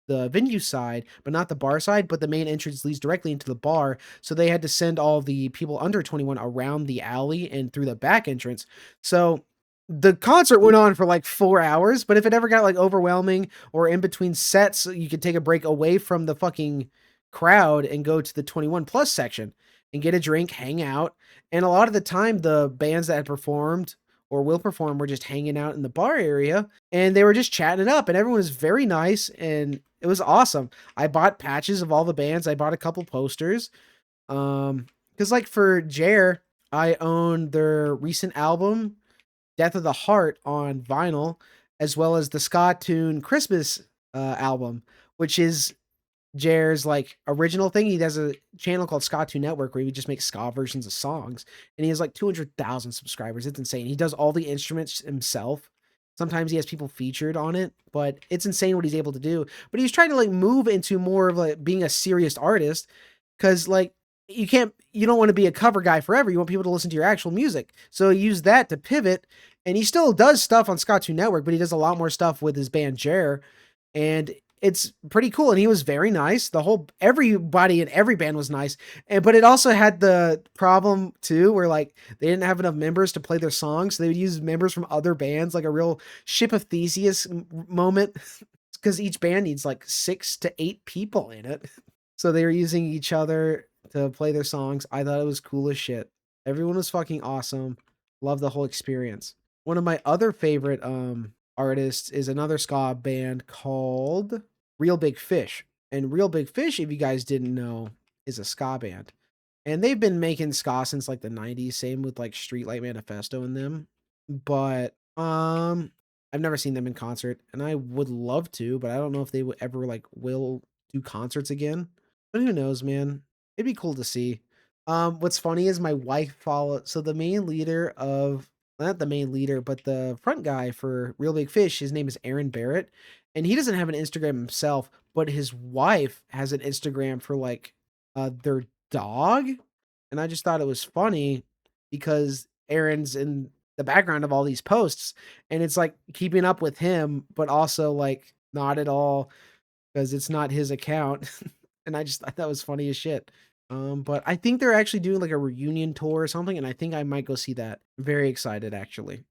the venue side, but not the bar side, but the main entrance leads directly into the bar. So they had to send all the people under 21 around the alley and through the back entrance. So the concert went on for like 4 hours, but if it ever got like overwhelming or in between sets, you could take a break away from the fucking crowd and go to the 21 plus section and get a drink, hang out. And a lot of the time, the bands that had performed or will perform were just hanging out in the bar area, and they were just chatting it up, and everyone was very nice, and it was awesome. I bought patches of all the bands. I bought a couple posters. Because like for Jer, I own their recent album, Death of the Heart, on vinyl, as well as the Ska Tune Christmas album, which is Jer's like original thing. He does a channel called Ska 2 Network where he just makes ska versions of songs, and he has like 200,000 subscribers. It's insane. He does all the instruments himself. Sometimes he has people featured on it, but it's insane what he's able to do. But he's trying to like move into more of like being a serious artist, because like you don't want to be a cover guy forever. You want people to listen to your actual music. So he used that to pivot, and he still does stuff on Ska 2 Network, but he does a lot more stuff with his band Jer, and it's pretty cool. And he was very nice. Everybody in every band was nice. But it also had the problem too, where like they didn't have enough members to play their songs. So they would use members from other bands, like a real Ship of Theseus moment, because each band needs like 6 to 8 people in it. So they were using each other to play their songs. I thought it was cool as shit. Everyone was fucking awesome. Love the whole experience. One of my other favorite artists is another ska band called Real Big Fish. And Real Big Fish, if you guys didn't know, is a ska band. And they've been making ska since like the 90s, same with like Streetlight Manifesto and them. But I've never seen them in concert, and I would love to, but I don't know if they would ever like will do concerts again. But who knows, man? It'd be cool to see. What's funny is my wife followed. So the main leader of, not the main leader, but the front guy for Real Big Fish, his name is Aaron Barrett, and he doesn't have an Instagram himself, but his wife has an Instagram for like their dog, and I just thought it was funny because Aaron's in the background of all these posts, and it's like keeping up with him, but also like not at all because it's not his account. And I just thought that was funny as shit. But I think they're actually doing like a reunion tour or something, and I think I might go see that. Very excited, actually.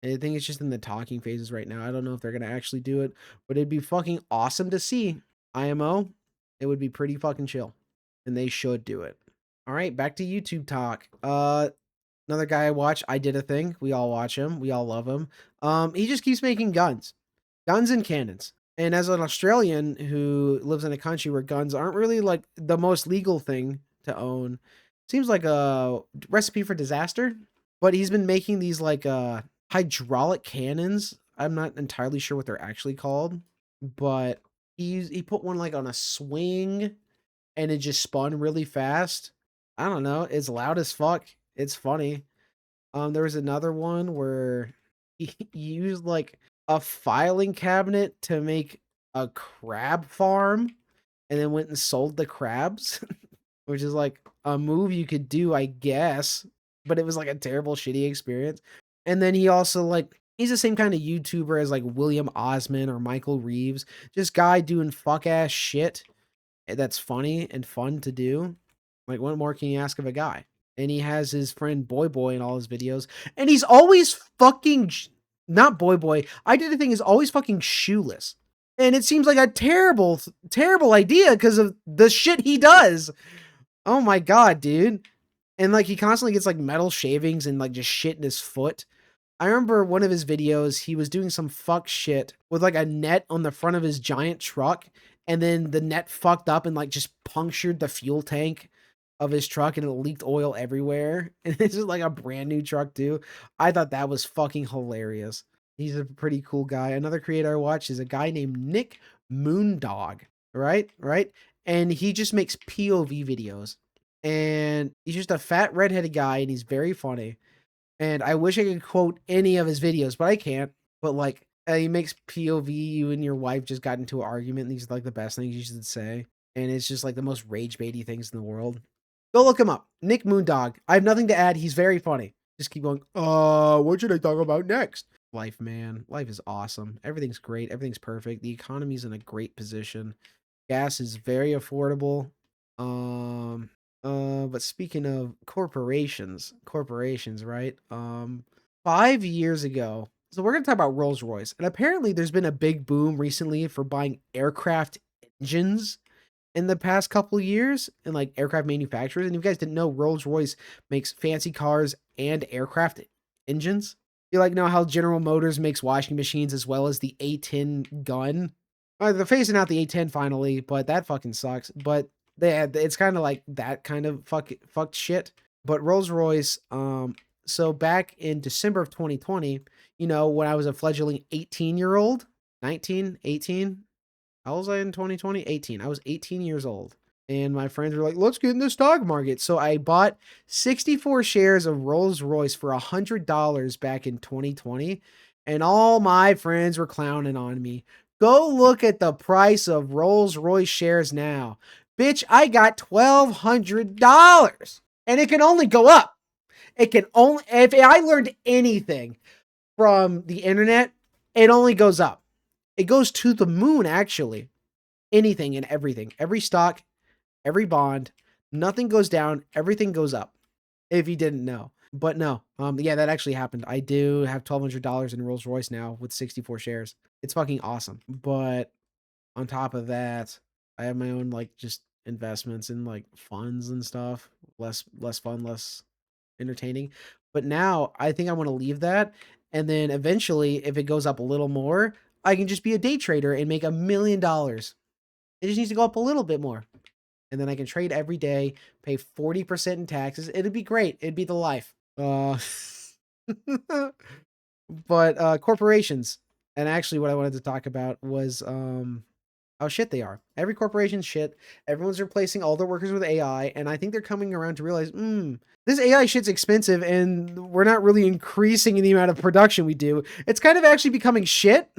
I think it's just in the talking phases right now. I don't know if they're gonna actually do it, but it'd be fucking awesome to see. IMO, it would be pretty fucking chill, and they should do it. All right, back to YouTube talk. Another guy I watch, I Did a Thing. We all watch him. We all love him. He just keeps making guns and cannons. And as an Australian who lives in a country where guns aren't really like the most legal thing to own, seems like a recipe for disaster. But he's been making these like hydraulic cannons. I'm not entirely sure what they're actually called, but he put one like on a swing, and it just spun really fast. I don't know. It's loud as fuck. It's funny. There was another one where he used like a filing cabinet to make a crab farm and then went and sold the crabs, which is like a move you could do, I guess, but it was like a terrible, shitty experience. And then he also like he's the same kind of YouTuber as like William Osman or Michael Reeves, just guy doing fuck ass shit that's funny and fun to do. Like, what more can you ask of a guy? And he has his friend Boy Boy in all his videos, and he's always fucking not Boy Boy. I did the thing is always fucking shoeless, and it seems like a terrible, terrible idea because of the shit he does. Oh my god, dude! And like he constantly gets like metal shavings and like just shit in his foot. I remember one of his videos, he was doing some fuck shit with like a net on the front of his giant truck, and then the net fucked up and like just punctured the fuel tank of his truck and it leaked oil everywhere. And this is like a brand new truck too. I thought that was fucking hilarious. He's a pretty cool guy. Another creator I watch is a guy named Nick Moondog, right? Right? And he just makes POV videos. And he's just a fat redheaded guy and he's very funny. And I wish I could quote any of his videos, but I can't. But like he makes POV, you and your wife just got into an argument, and these are like the best things you should say. And it's just like the most rage baity things in the world. Go look him up. Nick Moondog. I have nothing to add. He's very funny. Just keep going, what should I talk about next? Life, man. Life is awesome. Everything's great. Everything's perfect. The economy's in a great position. Gas is very affordable. But speaking of corporations, right? 5 years ago, so we're gonna talk about Rolls-Royce, and apparently there's been a big boom recently for buying aircraft engines in the past couple years, and like aircraft manufacturers. And if you guys didn't know, Rolls-Royce makes fancy cars and aircraft engines. You like know how General Motors makes washing machines as well as the A10 gun. They're phasing out the A10 finally, but that fucking sucks. But it's kind of like that kind of fucked shit. But Rolls-Royce, so back in December of 2020, you know, when I was a fledgling 18-year-old, 19, 18, how old was I in 2020? 18. I was 18 years old. And my friends were like, let's get in the stock market. So I bought 64 shares of Rolls-Royce for $100 back in 2020. And all my friends were clowning on me. Go look at the price of Rolls-Royce shares now. Bitch, I got $1,200. And it can only go up. It can only, if I learned anything from the internet, it only goes up. It goes to the moon, actually. Anything and everything. Every stock, every bond, nothing goes down. Everything goes up. If you didn't know. But no, yeah, that actually happened. I do have $1,200 in Rolls-Royce now with 64 shares. It's fucking awesome. But on top of that, I have my own like just investments in like funds and stuff. Less fun, less entertaining. But now I think I want to leave that. And then eventually, if it goes up a little more, I can just be a day trader and make $1 million. It just needs to go up a little bit more. And then I can trade every day, pay 40% in taxes. It'd be great. It'd be the life. But corporations. And actually what I wanted to talk about was how shit they are. Every corporation's shit. Everyone's replacing all their workers with AI, and I think they're coming around to realize, this AI shit's expensive, and we're not really increasing the amount of production we do. It's kind of actually becoming shit,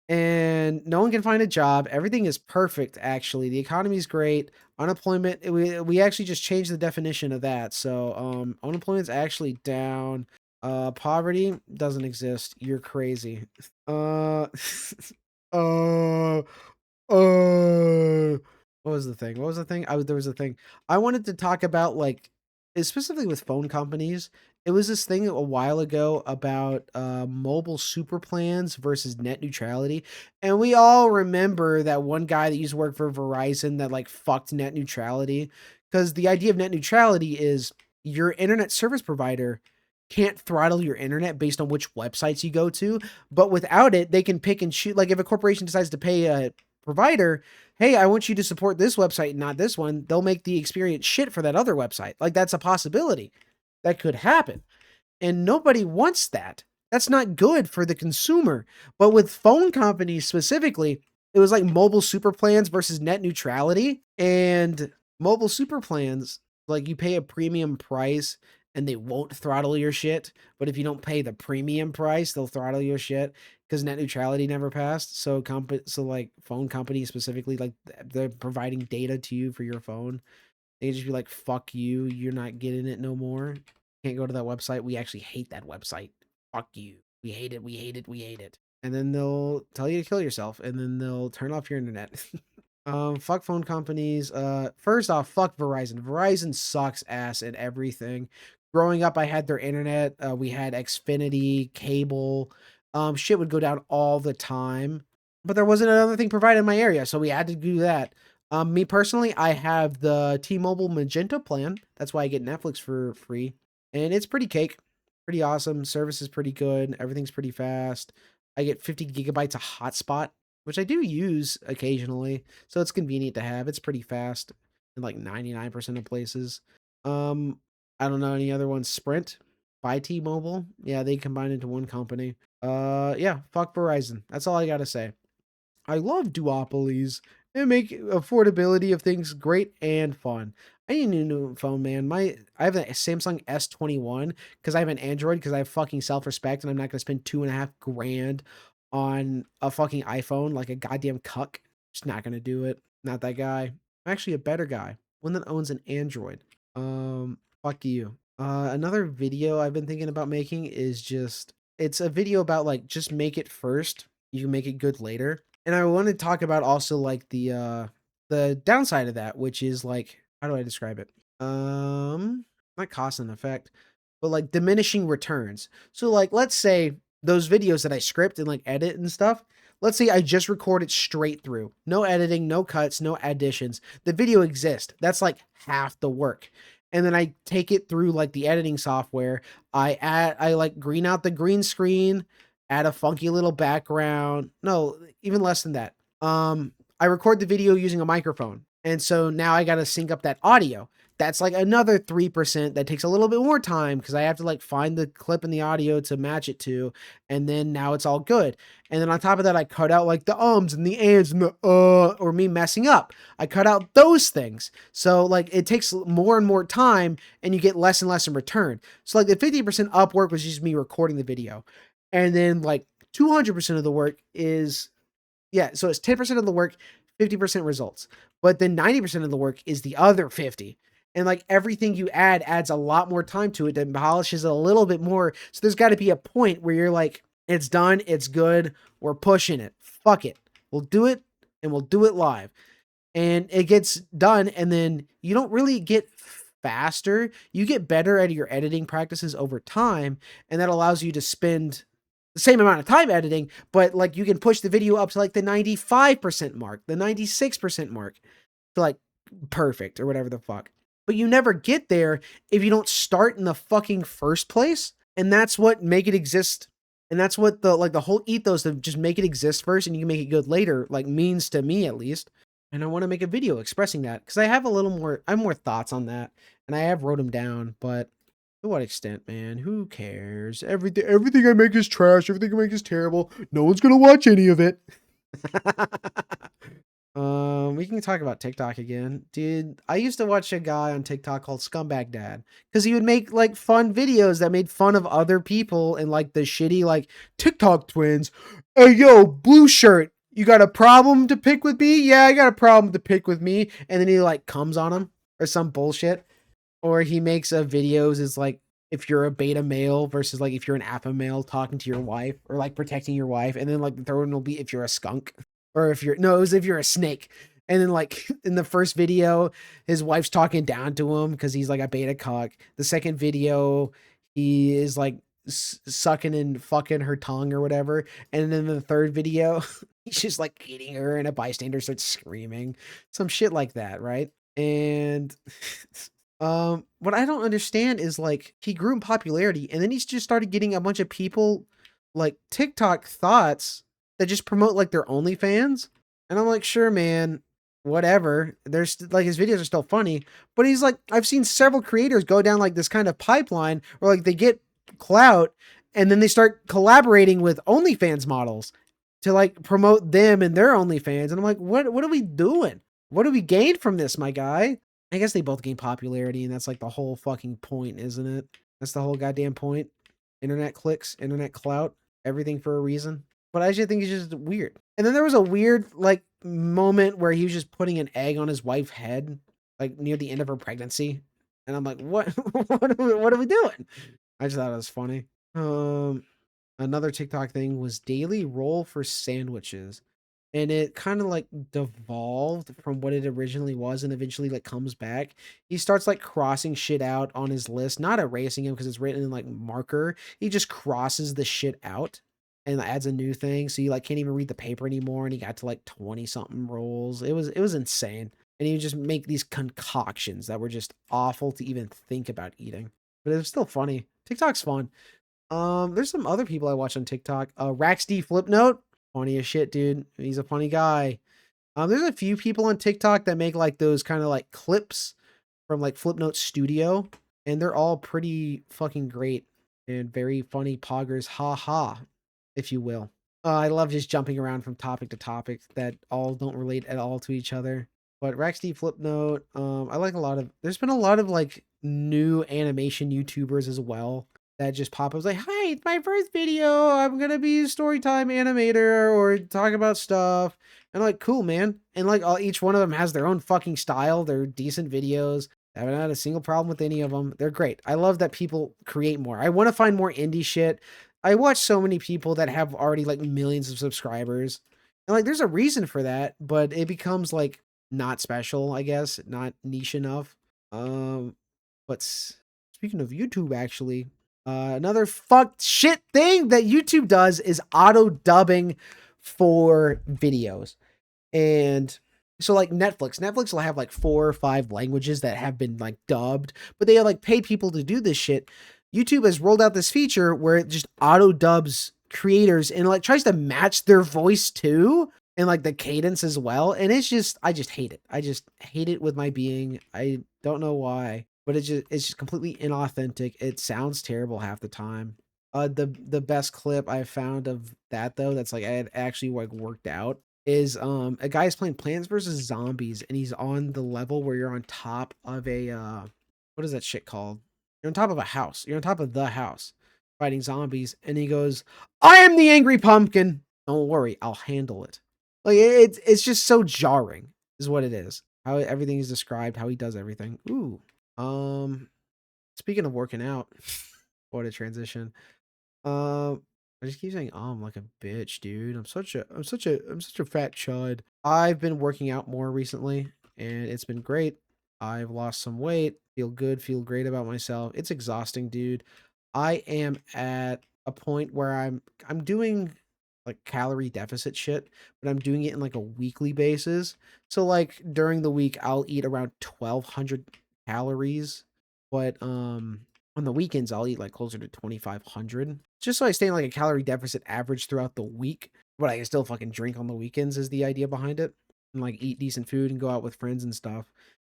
and no one can find a job. Everything is perfect, actually. The economy's great. Unemployment, we actually just changed the definition of that. So unemployment's actually down. Poverty doesn't exist. You're crazy. What was the thing? What was the thing? There was a thing. I wanted to talk about like, specifically with phone companies. It was this thing a while ago about mobile super plans versus net neutrality. And we all remember that one guy that used to work for Verizon that like fucked net neutrality. Because the idea of net neutrality is your internet service provider can't throttle your internet based on which websites you go to. But without it, they can pick and shoot. Like if a corporation decides to pay a provider, hey, I want you to support this website, not this one, they'll make the experience shit for that other website. Like that's a possibility that could happen. And nobody wants that. That's not good for the consumer. But with phone companies specifically, it was like mobile super plans versus net neutrality. And mobile super plans, like you pay a premium price and they won't throttle your shit. But if you don't pay the premium price, they'll throttle your shit because net neutrality never passed. So like phone companies specifically, like they're providing data to you for your phone. They can just be like, fuck you, you're not getting it no more. Can't go to that website. We actually hate that website. Fuck you. We hate it. We hate it. We hate it. And then they'll tell you to kill yourself, and then they'll turn off your internet. Fuck phone companies. First off, fuck Verizon. Verizon sucks ass at everything. Growing up, I had their internet. We had Xfinity, cable. Shit would go down all the time, but there wasn't another thing provided in my area, so we had to do that. Me personally, I have the T-Mobile Magenta plan. That's why I get Netflix for free, and it's pretty cake, pretty awesome. Service is pretty good. Everything's pretty fast. I get 50 gigabytes of hotspot, which I do use occasionally, so it's convenient to have. It's pretty fast in like 99% of places. I don't know any other ones. Sprint by T-Mobile. Yeah, they combined into one company. Yeah, fuck Verizon. That's all I gotta say. I love duopolies. They make affordability of things great and fun. I need a new phone, man. I have a Samsung S21 because I have an Android because I have fucking self-respect and I'm not gonna spend 2.5 grand on a fucking iPhone like a goddamn cuck. Just not gonna do it. Not that guy. I'm actually a better guy. One that owns an Android. Fuck you. Another video I've been thinking about making is it's a video about like just make it first. You can make it good later. And I want to talk about also like the downside of that, which is like, how do I describe it? Not cost and effect, but like diminishing returns. So like, let's say those videos that I script and like edit and stuff, let's say I just record it straight through. No editing, no cuts, no additions. The video exists. That's like half the work. And then I take it through like the editing software. I like green out the green screen, add a funky little background. No, even less than that. I record the video using a microphone. And so now I got to sync up that audio. That's like another 3% that takes a little bit more time because I have to like find the clip in the audio to match it to. And then now it's all good. And then on top of that, I cut out like the ums and the ands and the or me messing up. I cut out those things. So like it takes more and more time and you get less and less in return. So like the 50% up work was just me recording the video. And then like 200% of the work is, yeah, so it's 10% of the work, 50% results. But then 90% of the work is the other 50. And like everything you add adds a lot more time to it that polishes it a little bit more. So there's got to be a point where you're like, it's done, it's good, we're pushing it. Fuck it. We'll do it and we'll do it live. And it gets done, and then you don't really get faster. You get better at your editing practices over time, and that allows you to spend the same amount of time editing, but like you can push the video up to like the 95% mark, the 96% mark to like perfect or whatever the fuck. But you never get there if you don't start in the fucking first place. And that's what make it exist. And that's what the whole ethos of just make it exist first and you can make it good later, like means to me at least. And I want to make a video expressing that because I have more thoughts on that and I have wrote them down, but to what extent, man? Who cares? Everything I make is trash. Everything I make is terrible. No one's gonna watch any of it. We can talk about TikTok again. Dude, I used to watch a guy on TikTok called Scumbag Dad because he would make like fun videos that made fun of other people and like the shitty like TikTok twins. Hey, yo, blue shirt, you got a problem to pick with me? Yeah, I got a problem to pick with me. And then he like comes on him or some bullshit. Or he makes videos is like if you're a beta male versus like if you're an alpha male talking to your wife or like protecting your wife. And then like the third one will be if you're a skunk or if you're a snake. And then like in the first video, his wife's talking down to him because he's like a beta cock. The second video, he is like sucking and fucking her tongue or whatever. And then the third video, he's just like eating her and a bystander starts screaming. Some shit like that, right? And what I don't understand is like he grew in popularity and then he's just started getting a bunch of people like TikTok thoughts that just promote like their OnlyFans. And I'm like, sure, man, whatever. There's like his videos are still funny, but he's like, I've seen several creators go down like this kind of pipeline where like they get clout and then they start collaborating with OnlyFans models to like promote them and their OnlyFans. And I'm like, what are we doing? What do we gain from this, my guy? I guess they both gain popularity, and that's like the whole fucking point, isn't it? That's the whole goddamn point. Internet clicks, internet clout, everything for a reason. But I just think it's just weird. And then there was a weird like moment where he was just putting an egg on his wife's head, like near the end of her pregnancy. And I'm like, what? What are we doing? I just thought it was funny. Um, Another TikTok thing was daily roll for sandwiches. And it kind of like devolved from what it originally was and eventually like comes back. He starts like crossing shit out on his list, not erasing him because it's written in like marker. He just crosses the shit out and adds a new thing. So you like can't even read the paper anymore. And he got to like 20 something rolls. It was insane. And he would just make these concoctions that were just awful to even think about eating. But it was still funny. TikTok's fun. There's some other people I watch on TikTok. Raxd Flipnote, funny as shit, dude. He's a funny guy. There's a few people on TikTok that make like those kind of like clips from like Flipnote Studio, and they're all pretty fucking great and very funny poggers, ha ha, if you will. I love just jumping around from topic to topic that all don't relate at all to each other. But Raxd Flipnote, I like a lot of. There's been a lot of like new animation YouTubers as well that just pop up. It's like, hi, it's my first video. I'm gonna be a storytime animator or talk about stuff. And like, cool, man. And like, each one of them has their own fucking style. They're decent videos. I haven't had a single problem with any of them. They're great. I love that people create more. I want to find more indie shit. I watch so many people that have already like millions of subscribers. And like, there's a reason for that, but it becomes like not special, I guess, not niche enough. But speaking of YouTube, actually, another fucked shit thing that YouTube does is auto dubbing for videos. And so like Netflix will have like 4 or 5 languages that have been like dubbed, but they like pay people to do this shit. YouTube has rolled out this feature where it just auto dubs creators and like tries to match their voice too and like the cadence as well. And it's just I just hate it. I just hate it with my being. I don't know why, but it's just completely inauthentic. It sounds terrible half the time. The best clip I found of that though, that's like I had actually like worked out is a guy's playing Plants vs Zombies and he's on the level where you're on top of a what is that shit called? You're on top of a house. You're on top of the house fighting zombies and he goes, "I am the angry pumpkin. Don't worry, I'll handle it." Like it's just so jarring is what it is. How everything is described, how he does everything. Ooh. Um Speaking of working out, what a transition. I just keep saying like a bitch, dude. I'm such a fat chud. I've been working out more recently and it's been great. I've lost some weight, feel good, feel great about myself. It's exhausting, dude. I am at a point where I'm doing like calorie deficit shit, but I'm doing it in like a weekly basis. So like during the week I'll eat around 1200 calories, but on the weekends, I'll eat like closer to 2,500 just so I stay in like a calorie deficit average throughout the week. But I can still fucking drink on the weekends is the idea behind it, and like eat decent food and go out with friends and stuff.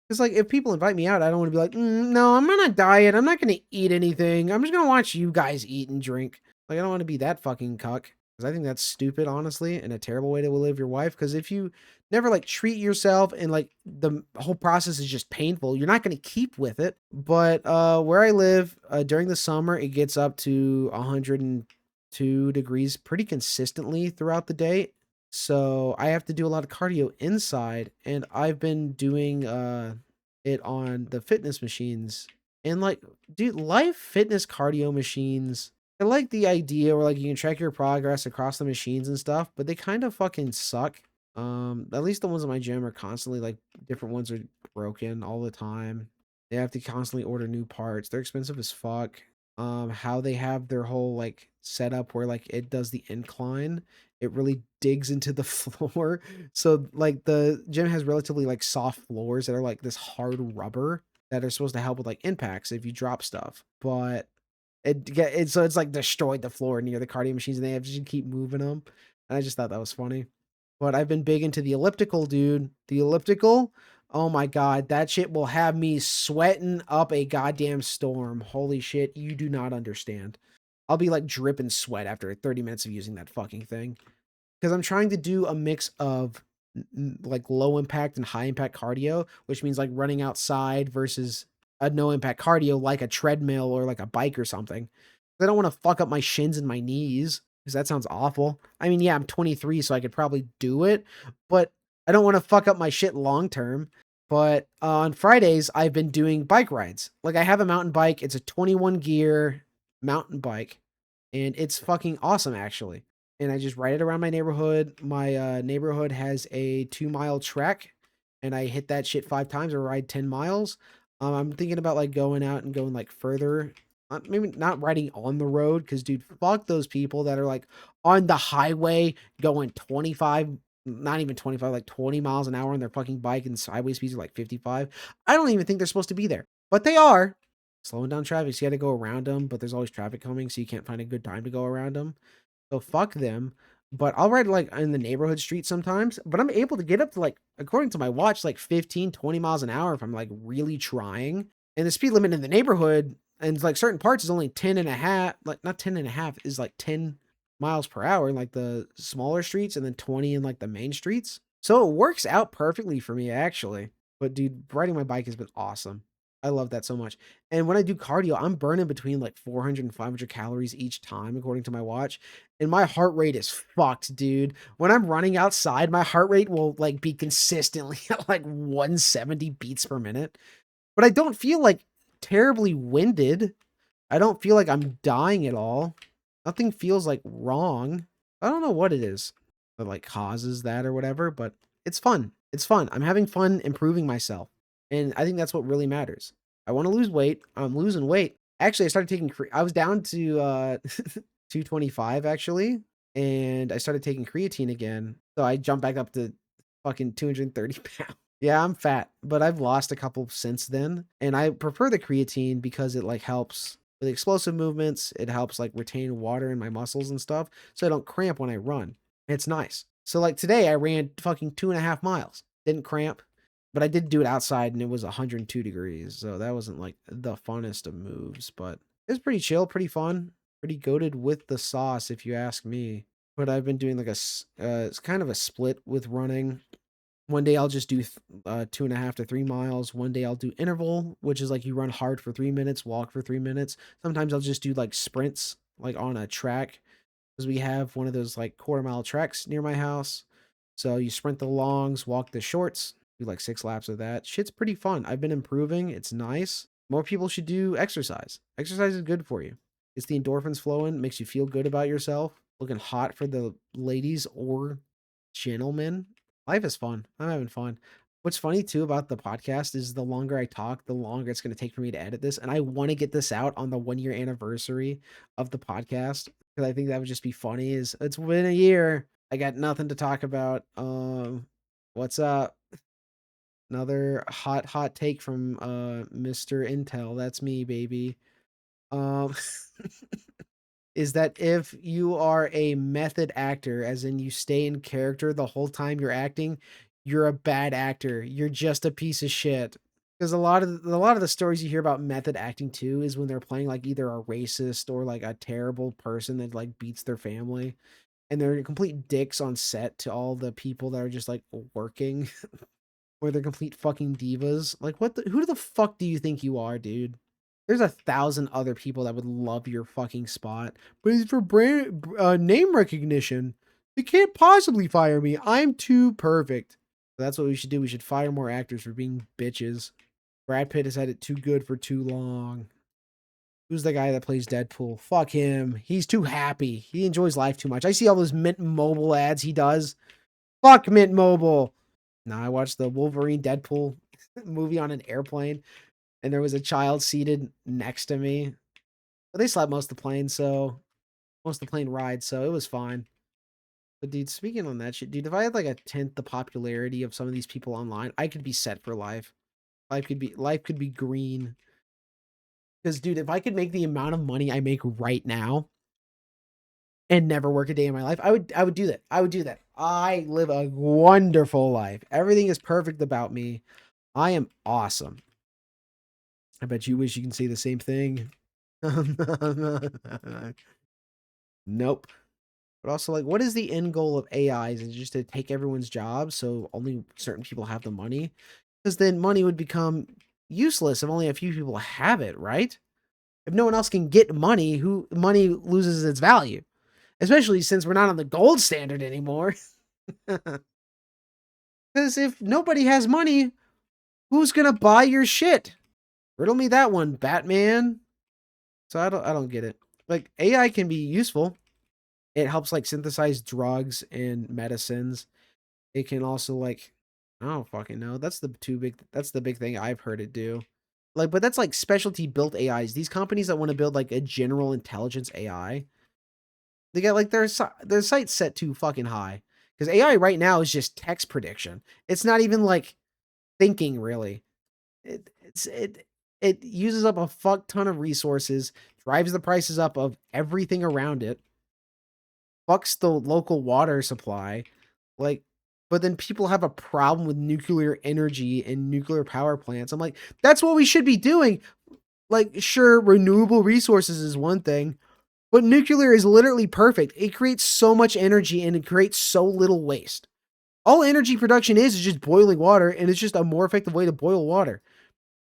Because like if people invite me out, I don't want to be like, no, I'm on a diet. I'm not gonna eat anything. I'm just gonna watch you guys eat and drink. Like I don't want to be that fucking cuck. Because I think that's stupid, honestly, and a terrible way to live your life. Because if you never like treat yourself and like the whole process is just painful, you're not going to keep with it. But where I live during the summer, it gets up to 102 degrees pretty consistently throughout the day. So I have to do a lot of cardio inside, and I've been doing it on the fitness machines. And like, dude, life fitness cardio machines, I like the idea where like you can track your progress across the machines and stuff, but they kind of fucking suck. At least the ones in my gym are constantly like different ones are broken all the time. They have to constantly order new parts. They're expensive as fuck. How they have their whole like setup where like it does the incline, it really digs into the floor. So like the gym has relatively like soft floors that are like this hard rubber that are supposed to help with like impacts if you drop stuff. But so it's like destroyed the floor near the cardio machines and they have to just keep moving them. And I just thought that was funny. But I've been big into the elliptical, dude. The elliptical, oh my god, that shit will have me sweating up a goddamn storm. Holy shit, you do not understand. I'll be like dripping sweat after 30 minutes of using that fucking thing. Because I'm trying to do a mix of like low impact and high impact cardio, which means like running outside versus a no impact cardio like a treadmill or like a bike or something. I don't want to fuck up my shins and my knees because that sounds awful. I mean, yeah, I'm 23, so I could probably do it, but I don't want to fuck up my shit long term. But on Fridays, I've been doing bike rides. Like I have a mountain bike. It's a 21 gear mountain bike, and it's fucking awesome actually. And I just ride it around my neighborhood. My neighborhood has a 2 mile track, and I hit that shit 5 times or ride 10 miles. I'm thinking about like going out and going like further. Maybe not riding on the road because, dude, fuck those people that are like on the highway going 25, not even 25, like 20 miles an hour on their fucking bike and sideways speeds are like 55. I don't even think they're supposed to be there, but they are slowing down traffic. So you got to go around them, but there's always traffic coming, so you can't find a good time to go around them. So fuck them. But I'll ride like in the neighborhood street sometimes, but I'm able to get up to like, according to my watch, like 15, 20 miles an hour if I'm like really trying. And the speed limit in the neighborhood and like certain parts is only 10 and a half, like not 10 and a half, is like 10 miles per hour in like the smaller streets and then 20 in like the main streets. So it works out perfectly for me actually. But dude, riding my bike has been awesome. I love that so much. And when I do cardio, I'm burning between like 400 and 500 calories each time, according to my watch. And my heart rate is fucked, dude. When I'm running outside, my heart rate will like be consistently at like 170 beats per minute. But I don't feel like terribly winded. I don't feel like I'm dying at all. Nothing feels like wrong. I don't know what it is that like causes that or whatever, but it's fun. It's fun. I'm having fun improving myself. And I think that's what really matters. I want to lose weight. I'm losing weight. Actually, I started taking I was down to 225 actually, and I started taking creatine again. So I jumped back up to fucking 230 pounds. Yeah, I'm fat, but I've lost a couple since then, and I prefer the creatine because it like helps with explosive movements. It helps like retain water in my muscles and stuff, so I don't cramp when I run. It's nice. So like today, I ran fucking 2.5 miles. Didn't cramp, but I did do it outside, and it was 102 degrees, so that wasn't like the funnest of moves, but it was pretty chill, pretty fun, pretty goated with the sauce, if you ask me. But I've been doing like it's kind of a split with running. One day I'll just do 2.5 to 3 miles. One day I'll do interval, which is like you run hard for 3 minutes, walk for 3 minutes. Sometimes I'll just do like sprints, like on a track, because we have one of those like quarter-mile tracks near my house. So you sprint the longs, walk the shorts, do like 6 laps of that. Shit's pretty fun. I've been improving. It's nice. More people should do exercise. Exercise is good for you. It's the endorphins flowing, makes you feel good about yourself, looking hot for the ladies or gentlemen. Life is fun. I'm having fun. What's funny too about the podcast is the longer I talk, the longer it's going to take for me to edit this. And I want to get this out on the 1 year anniversary of the podcast because I think that would just be funny. Is it's been a year. I got nothing to talk about. What's up? Another hot take from Mr. Intel. That's me, baby. Um is that if you are a method actor, as in you stay in character the whole time you're acting, you're a bad actor. You're just a piece of shit. Because a lot of the stories you hear about method acting too is when they're playing like either a racist or like a terrible person that like beats their family, and they're complete dicks on set to all the people that are just like working, or they're complete fucking divas. Like who the fuck do you think you are, dude? There's 1,000 other people that would love your fucking spot, but it's for brand name recognition. They can't possibly fire me. I'm too perfect. That's what we should do. We should fire more actors for being bitches. Brad Pitt has had it too good for too long. Who's the guy that plays Deadpool? Fuck him. He's too happy. He enjoys life too much. I see all those Mint Mobile ads he does. Fuck Mint Mobile. Now I watched the Wolverine Deadpool movie on an airplane, and there was a child seated next to me. But they slept most of the plane, so most of the plane ride, so it was fine. But dude, speaking on that shit, dude, if I had like a tenth the popularity of some of these people online, I could be set for life. Life could be green. Because dude, if I could make the amount of money I make right now and never work a day in my life, I would do that. I would do that. I live a wonderful life. Everything is perfect about me. I am awesome. I bet you wish you can say the same thing. Nope. But also, like, what is the end goal of AI? Is it just to take everyone's jobs so only certain people have the money? Because then money would become useless if only a few people have it, right? If no one else can get money, money loses its value. Especially since we're not on the gold standard anymore. Because if nobody has money, who's gonna buy your shit? Riddle me that one, Batman. So I don't get it. Like, AI can be useful. It helps like synthesize drugs and medicines. It can also like, I don't fucking know. That's the big thing I've heard it do. Like, but that's like specialty built AIs. These companies that want to build like a general intelligence AI, they got like their sights set too fucking high. Because AI right now is just text prediction. It's not even like thinking really. It uses up a fuck ton of resources, drives the prices up of everything around it, fucks the local water supply, like, but then people have a problem with nuclear energy and nuclear power plants. I'm like, that's what we should be doing. Like, sure, renewable resources is one thing, but nuclear is literally perfect. It creates so much energy and it creates so little waste. All energy production is just boiling water, and it's just a more effective way to boil water.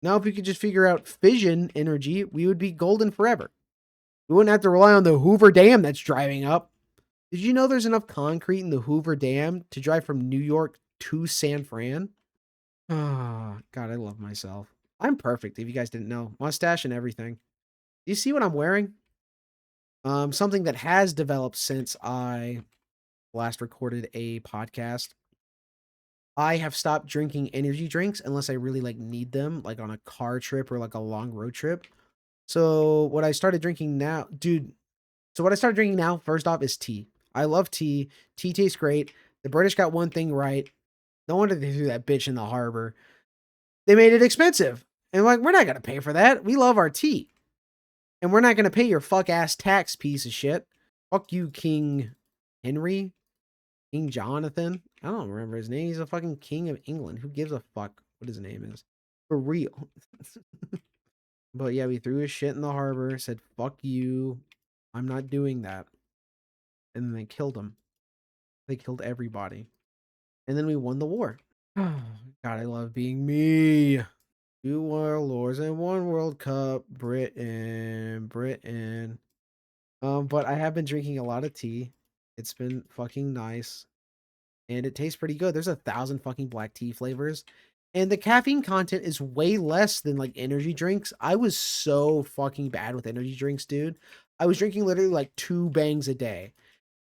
Now, if we could just figure out fission energy, we would be golden forever. We wouldn't have to rely on the Hoover Dam that's driving up. Did you know there's enough concrete in the Hoover Dam to drive from New York to San Fran? Oh, God, I love myself. I'm perfect, if you guys didn't know. Mustache and everything. Do you see what I'm wearing? Something that has developed since I last recorded a podcast. I have stopped drinking energy drinks unless I really like need them, like on a car trip or like a long road trip. So what I started drinking now, dude. So what I started drinking now, first off, is tea. I love tea. Tea tastes great. The British got one thing right. No wonder they threw that bitch in the harbor. They made it expensive. And like, we're not going to pay for that. We love our tea. And we're not going to pay your fuck ass tax, piece of shit. Fuck you, King Henry. King Jonathan. I don't remember his name. He's a fucking king of England. Who gives a fuck what his name is? For real. But yeah, we threw his shit in the harbor, said, fuck you. I'm not doing that. And then they killed him. They killed everybody. And then we won the war. God, I love being me. 2 warlords and 1 World Cup. Britain. But I have been drinking a lot of tea. It's been fucking nice. And it tastes pretty good. There's 1,000 fucking black tea flavors. And the caffeine content is way less than like energy drinks. I was so fucking bad with energy drinks, dude. I was drinking literally like 2 bangs a day.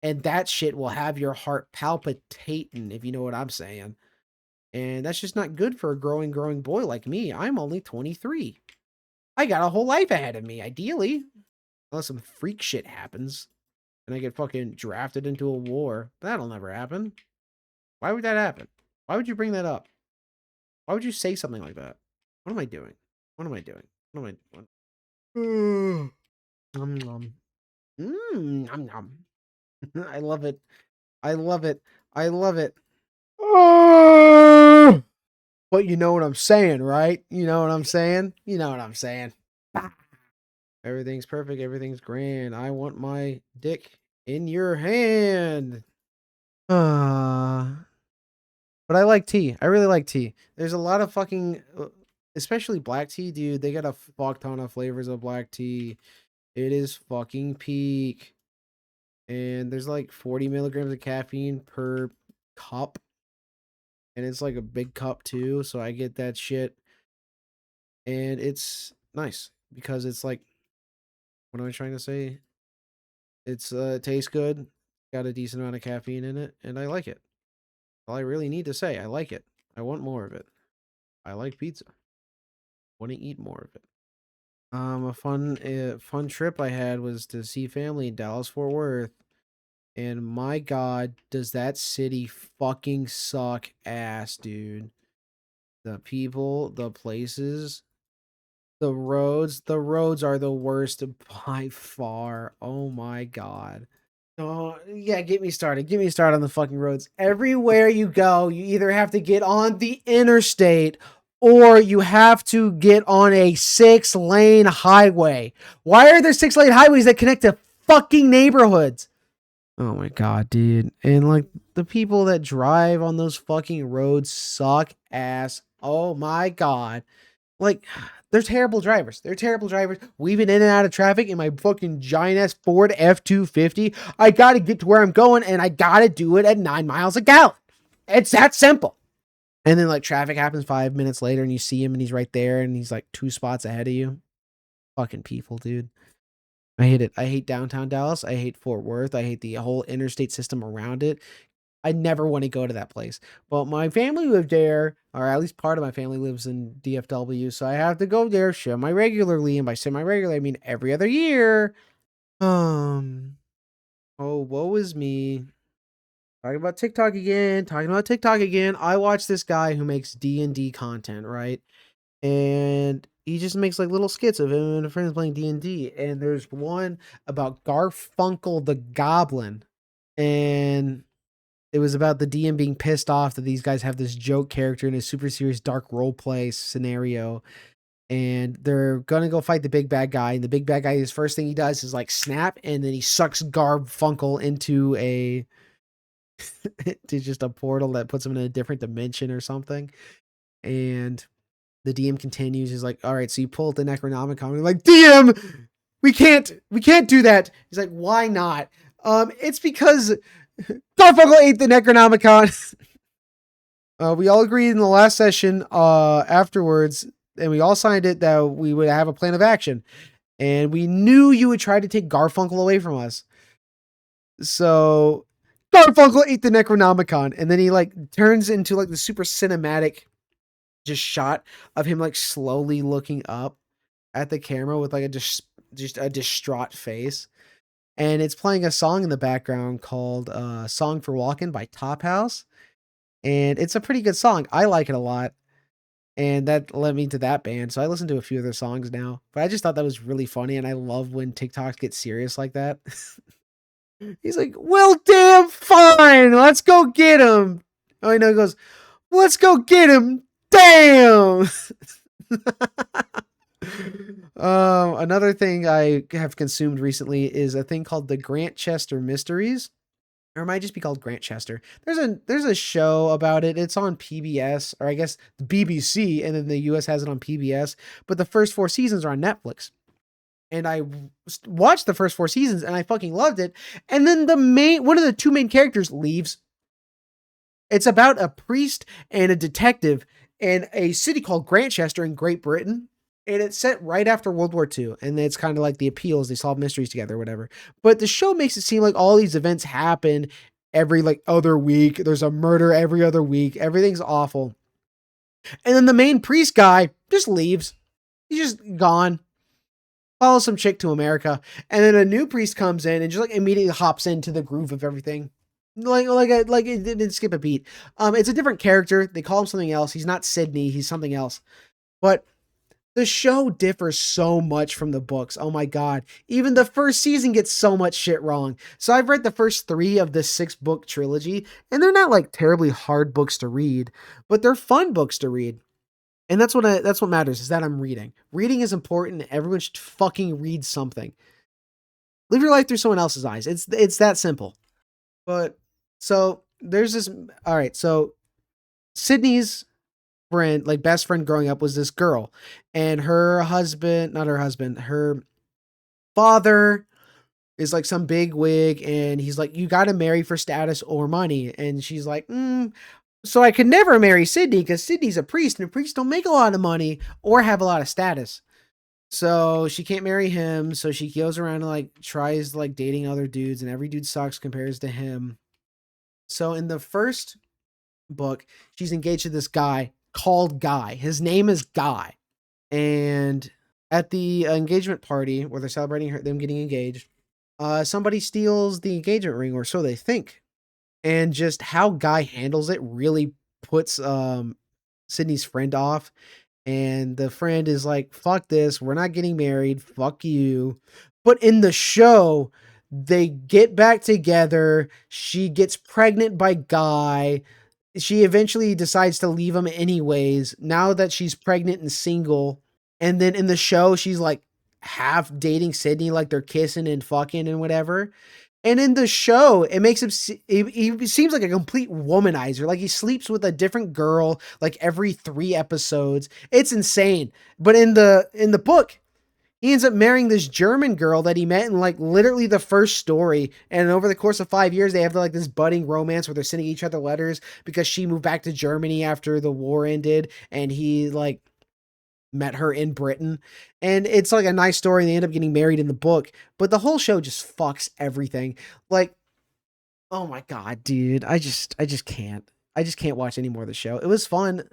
And that shit will have your heart palpitating, if you know what I'm saying. And that's just not good for a growing boy like me. I'm only 23. I got a whole life ahead of me, ideally. Unless some freak shit happens. And I get fucking drafted into a war. That'll never happen. Why would that happen? Why would you bring that up? Why would you say something like that? What am I doing? What am I doing? What am I doing? Nom nom. Nom nom. I love it. I love it. I love it. But you know what I'm saying, right? You know what I'm saying? You know what I'm saying. Everything's perfect. Everything's grand. I want my dick in your hand. But I like tea. I really like tea. There's a lot of fucking, especially black tea, dude. They got a fuck ton of flavors of black tea. It is fucking peak. And there's like 40 milligrams of caffeine per cup. And it's like a big cup too. So I get that shit. And it's nice because it's like, what am I trying to say? It's it tastes good. Got a decent amount of caffeine in it. And I like it. All I really need to say, I like it. I want more of it. I like pizza. Want to eat more of it. A fun trip I had was to see family in Dallas Fort Worth, and my God, does that city fucking suck ass, dude. The people, the places, the roads are the worst by far. Oh my God. Oh, yeah, get me started. Get me started on the fucking roads. Everywhere you go, you either have to get on the interstate or you have to get on a 6-lane highway. Why are there 6-lane highways that connect to fucking neighborhoods? Oh my god, dude. And like the people that drive on those fucking roads suck ass. Oh my god. Like they're terrible drivers. They're terrible drivers. Weaving in and out of traffic in my fucking giant ass Ford F-250. I got to get to where I'm going and I got to do it at 9 miles a gallon. It's that simple. And then like traffic happens 5 minutes later and you see him and he's right there and he's like 2 spots ahead of you. Fucking people, dude. I hate it. I hate downtown Dallas. I hate Fort Worth. I hate the whole interstate system around it. I never want to go to that place. But my family lived there, or at least part of my family lives in DFW, so I have to go there semi regularly. And by semi regular, I mean every other year. Um. Oh, woe is me. Talking about TikTok again. Talking about TikTok again. I watch this guy who makes D&D content, right? And he just makes like little skits of him and a friend playing D&D. And there's one about Garfunkel the Goblin, and it was about the DM being pissed off that these guys have this joke character in a super serious dark role play scenario, and they're gonna go fight the big bad guy. And the big bad guy, his first thing he does is like snap, and then he sucks Garfunkel into a to just a portal that puts him in a different dimension or something. And the DM continues. He's like, "All right, so you pull out the Necronomicon." We're like, "DM, we can't do that." He's like, "Why not?" It's because Garfunkel ate the Necronomicon. We all agreed in the last session afterwards, and we all signed it that we would have a plan of action. And we knew you would try to take Garfunkel away from us. So Garfunkel ate the Necronomicon, and then he like turns into like the super cinematic just shot of him like slowly looking up at the camera with like a just a distraught face. And it's playing a song in the background called Song for Walking by Top House. And it's a pretty good song. I like it a lot. And that led me to that band. So I listen to a few of their songs now. But I just thought that was really funny. And I love when TikToks get serious like that. He's like, "Well, damn fine. Let's go get him." Oh, no, he goes, "Let's go get him. Damn." Another thing I have consumed recently is a thing called the Grantchester Mysteries, or it might just be called Grantchester. There's a show about it. It's on PBS, or I guess the BBC, and then the US has it on PBS. But the first 4 seasons are on Netflix, and I watched the first 4 seasons, and I fucking loved it. And then one of the 2 main characters leaves. It's about a priest and a detective in a city called Grantchester in Great Britain. And it's set right after World War II. And it's kind of like the appeals. They solve mysteries together or whatever. But the show makes it seem like all these events happen every like other week. There's a murder every other week. Everything's awful. And then the main priest guy just leaves. He's just gone. Follows some chick to America. And then a new priest comes in and just like immediately hops into the groove of everything. Like it didn't skip a beat. It's a different character. They call him something else. He's not Sydney. He's something else. But the show differs so much from the books. Oh my god. Even the first season gets so much shit wrong. So I've read the first 3 of the 6-book trilogy, and they're not like terribly hard books to read, but they're fun books to read. And that's what matters, is that I'm reading. Reading is important. Everyone should fucking read something. Live your life through someone else's eyes. It's that simple. But so there's this. All right, so Sydney's friend, like best friend growing up, was this girl, and her husband, not her husband, her father is like some big wig, and he's like, "You got to marry for status or money," and she's like, "So I could never marry Sydney because Sydney's a priest, and priests don't make a lot of money or have a lot of status." So she can't marry him. So she goes around and like tries like dating other dudes, and every dude sucks compares to him. So in the first book, she's engaged to this guy called Guy. His name is Guy. And at the engagement party where they're celebrating them getting engaged, somebody steals the engagement ring, or so they think. And just how Guy handles it really puts Sydney's friend off. And the friend is like, "Fuck this, we're not getting married, fuck you." But in the show, they get back together. She gets pregnant by Guy. She eventually decides to leave him anyways, now that she's pregnant and single. And then in the show, she's like half dating Sydney, like they're kissing and fucking and whatever. And in the show, it makes him he seems like a complete womanizer. Like he sleeps with a different girl like every 3 episodes. It's insane. But in the book, he ends up marrying this German girl that he met in like literally the first story. And over the course of 5 years, they have like this budding romance where they're sending each other letters because she moved back to Germany after the war ended, and he like met her in Britain. And it's like a nice story. And they end up getting married in the book, but the whole show just fucks everything. Like, oh my god, dude, I just can't. I just can't watch any more of the show. It was fun,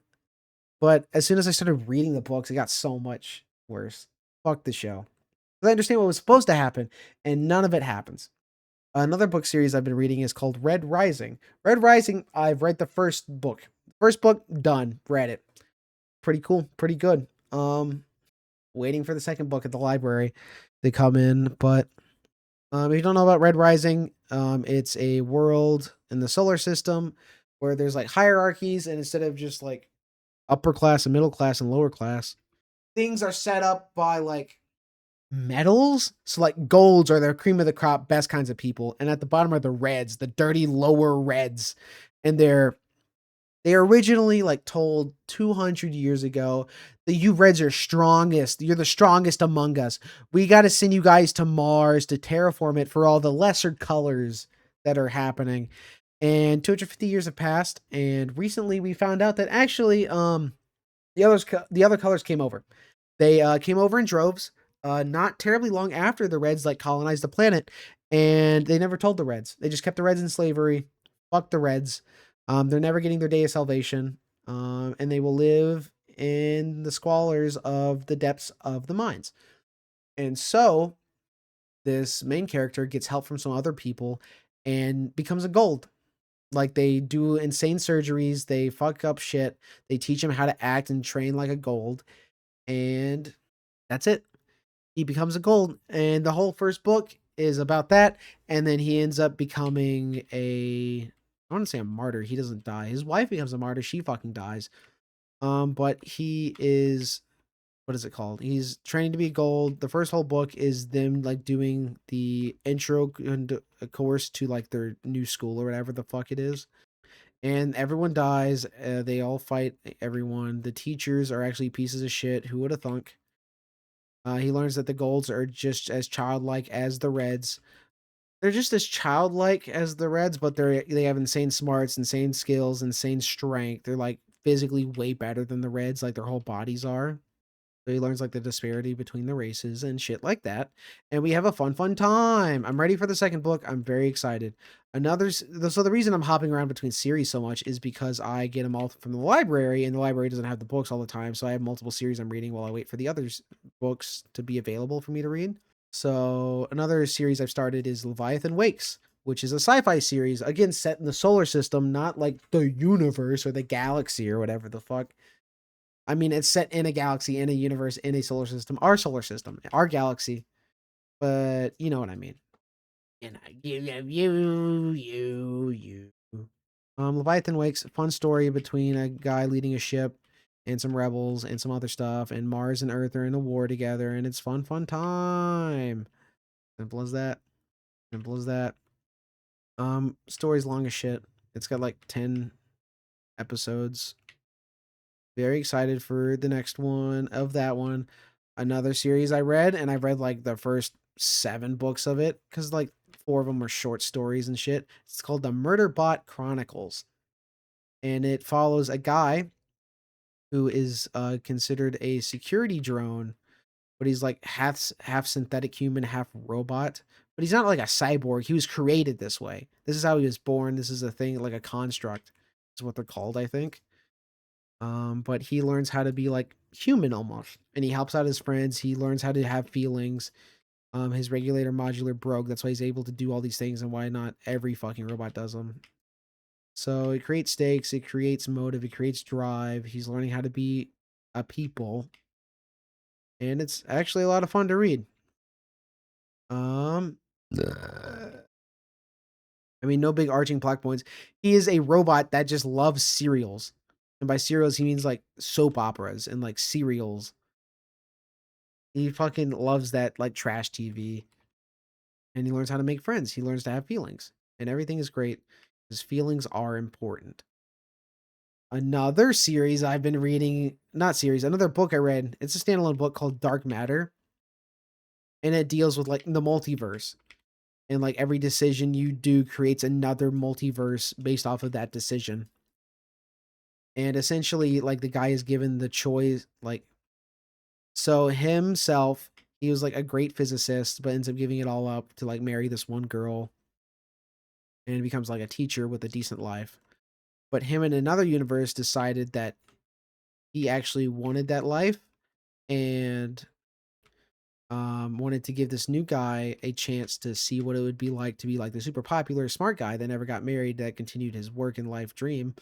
but as soon as I started reading the books, it got so much worse. Fuck the show. 'Cause I understand what was supposed to happen, and none of it happens. Another book series I've been reading is called Red Rising. Red Rising, I've read the first book. First book done, read it. Pretty cool, pretty good. Waiting for the second book at the library to come in, but if you don't know about Red Rising, it's a world in the solar system where there's like hierarchies, and instead of just like upper class and middle class and lower class, things are set up by like metals. So like golds are the cream of the crop, best kinds of people, and at the bottom are the reds, the dirty lower reds, and they originally like told 200 years ago that you Reds are strongest. You're the strongest among us. We got to send you guys to Mars to terraform it for all the lesser colors that are happening. And 250 years have passed, and recently we found out that actually the other colors came over. They came over in droves, not terribly long after the Reds like colonized the planet, and they never told the Reds. They just kept the Reds in slavery. Fuck the Reds. They're never getting their day of salvation, and they will live in the squalors of the depths of the mines. And so this main character gets help from some other people and becomes a gold. Like they do insane surgeries, they fuck up shit, they teach him how to act and train like a gold, and that's it. He becomes a gold, and the whole first book is about that. And then he ends up becoming I want to say a martyr. He doesn't die. His wife becomes a martyr. She fucking dies. But he is, what is it called? He's training to be gold. The first whole book is them like doing the intro and course to like their new school or whatever the fuck it is. And everyone dies. They all fight everyone. The teachers are actually pieces of shit. Who would have thunk? He learns that the golds are just as childlike as the reds. They're just as childlike as the reds, but they have insane smarts, insane skills, insane strength. They're like physically way better than the reds, like their whole bodies are. So he learns like the disparity between the races and shit like that. And we have a fun time. I'm ready for the second book. I'm very excited. So the reason I'm hopping around between series so much is because I get them all from the library, and the library doesn't have the books all the time. So I have multiple series I'm reading while I wait for the others books to be available for me to read. So another series I've started is Leviathan Wakes, which is a sci-fi series, again set in the solar system, not like the universe or the galaxy or whatever the fuck. I mean, it's set in a galaxy, in a universe, in a solar system, our galaxy. But you know what I mean. And I give you. Leviathan Wakes, fun story between a guy leading a ship and some rebels and some other stuff, and Mars and Earth are in a war together, and it's fun time. Simple as that. Simple as that. Story's long as shit. It's got like 10 episodes. Very excited for the next one of that one. Another series I read, and I've read like the first 7 books of it because like 4 of them were short stories and shit. It's called the Murderbot Chronicles, and it follows a guy who is considered a security drone, but he's like half synthetic human, half robot. But he's not like a cyborg. He was created this way. This is how he was born. This is a thing, like a construct. Is what they're called, I think. But he learns how to be like human almost, and he helps out his friends. He learns how to have feelings. His regulator modular broke. That's why he's able to do all these things, and why not every fucking robot does them. So it creates stakes, it creates motive, it creates drive. He's learning how to be a people, and it's actually a lot of fun to read. Um, I mean, no big arching plot points. He is a robot that just loves serials, and by serials he means like soap operas and like serials. He fucking loves that like trash TV. and he learns how to make friends. He learns to have feelings, and everything is great. His feelings are important. Another series I've been reading, not series, another book I read. It's a standalone book called Dark Matter, and it deals with like the multiverse. And like every decision you do creates another multiverse based off of that decision. And essentially, like the guy is given the choice, like, so himself, he was like a great physicist, but ends up giving it all up to like marry this one girl and becomes like a teacher with a decent life. But him in another universe decided that he actually wanted that life and wanted to give this new guy a chance to see what it would be like to be like the super popular smart guy that never got married, that continued his work and life dream.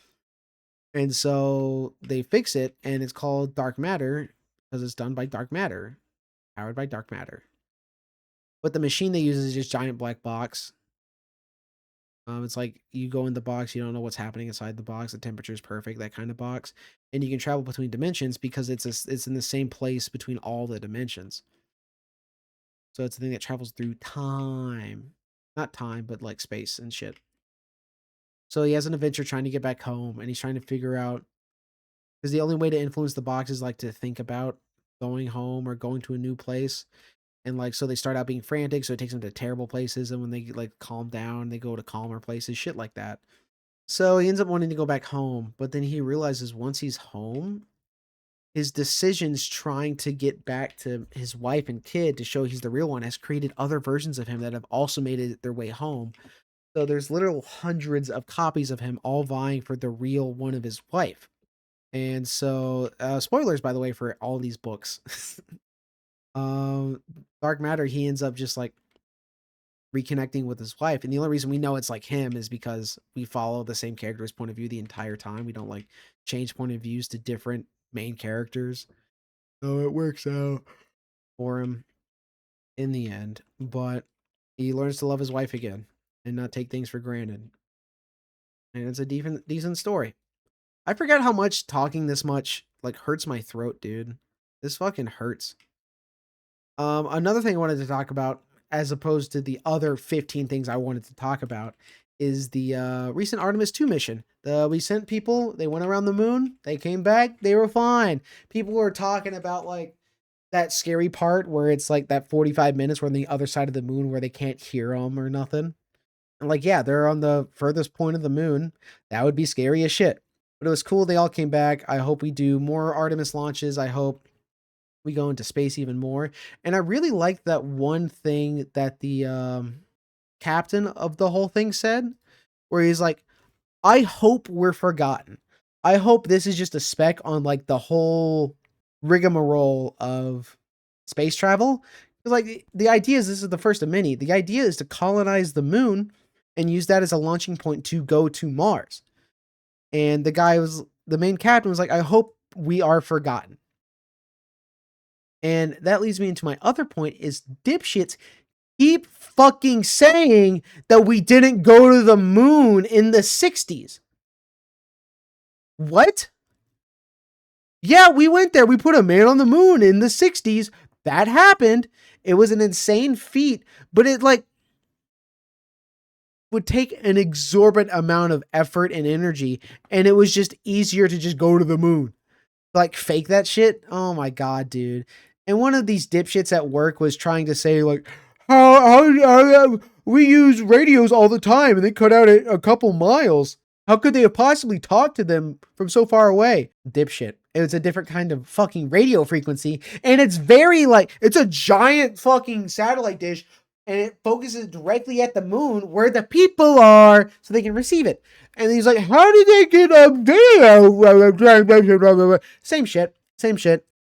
And so they fix it, and it's called Dark Matter because it's done by Dark Matter, powered by Dark Matter. But the machine they use is just giant black box. It's like you go in the box, you don't know what's happening inside the box. The temperature is perfect, that kind of box, and you can travel between dimensions because it's in the same place between all the dimensions. So it's a thing that travels through time, not time, but like space and shit. So he has an adventure trying to get back home, and he's trying to figure out, because the only way to influence the box is like to think about going home or going to a new place. And like, so they start out being frantic, so it takes them to terrible places. And when they like calm down, they go to calmer places, shit like that. So he ends up wanting to go back home, but then he realizes once he's home, his decisions trying to get back to his wife and kid to show he's the real one has created other versions of him that have also made it their way home. So there's literal hundreds of copies of him all vying for the real one of his wife. And so, spoilers, by the way, for all these books. Dark Matter, he ends up just like reconnecting with his wife. And the only reason we know it's like him is because we follow the same character's point of view the entire time. We don't like change point of views to different main characters. So it works out for him in the end. But he learns to love his wife again and not take things for granted. And it's a decent story. I forgot how much talking this much like hurts my throat, dude. This fucking hurts. Another thing I wanted to talk about, as opposed to the other 15 things I wanted to talk about, is the recent Artemis 2 mission. We sent people, they went around the moon, they came back, they were fine. People were talking about like that scary part where it's like that 45 minutes where on the other side of the moon where they can't hear them or nothing. And like, yeah, they're on the furthest point of the moon. That would be scary as shit. But it was cool. They all came back. I hope we do more Artemis launches. I hope we go into space even more. And I really liked that one thing that the captain of the whole thing said, where he's like, I hope we're forgotten. I hope this is just a speck on like the whole rigmarole of space travel. Because like the idea is this is the first of many. The idea is to colonize the moon and use that as a launching point to go to Mars. And the main captain was like, I hope we are forgotten. And that leads me into my other point is dipshits keep fucking saying that we didn't go to the moon in the 60s. What? Yeah, we went there. We put a man on the moon in the 60s. That happened. It was an insane feat, but it like would take an exorbitant amount of effort and energy, and it was just easier to just go to the moon. Like fake that shit. Oh my god, dude. And one of these dipshits at work was trying to say like, how we use radios all the time and they cut out a couple miles. How could they have possibly talked to them from so far away? Dipshit. It was a different kind of fucking radio frequency. And it's very like, it's a giant fucking satellite dish and it focuses directly at the moon where the people are so they can receive it. And he's like, how did they get a video? Same shit.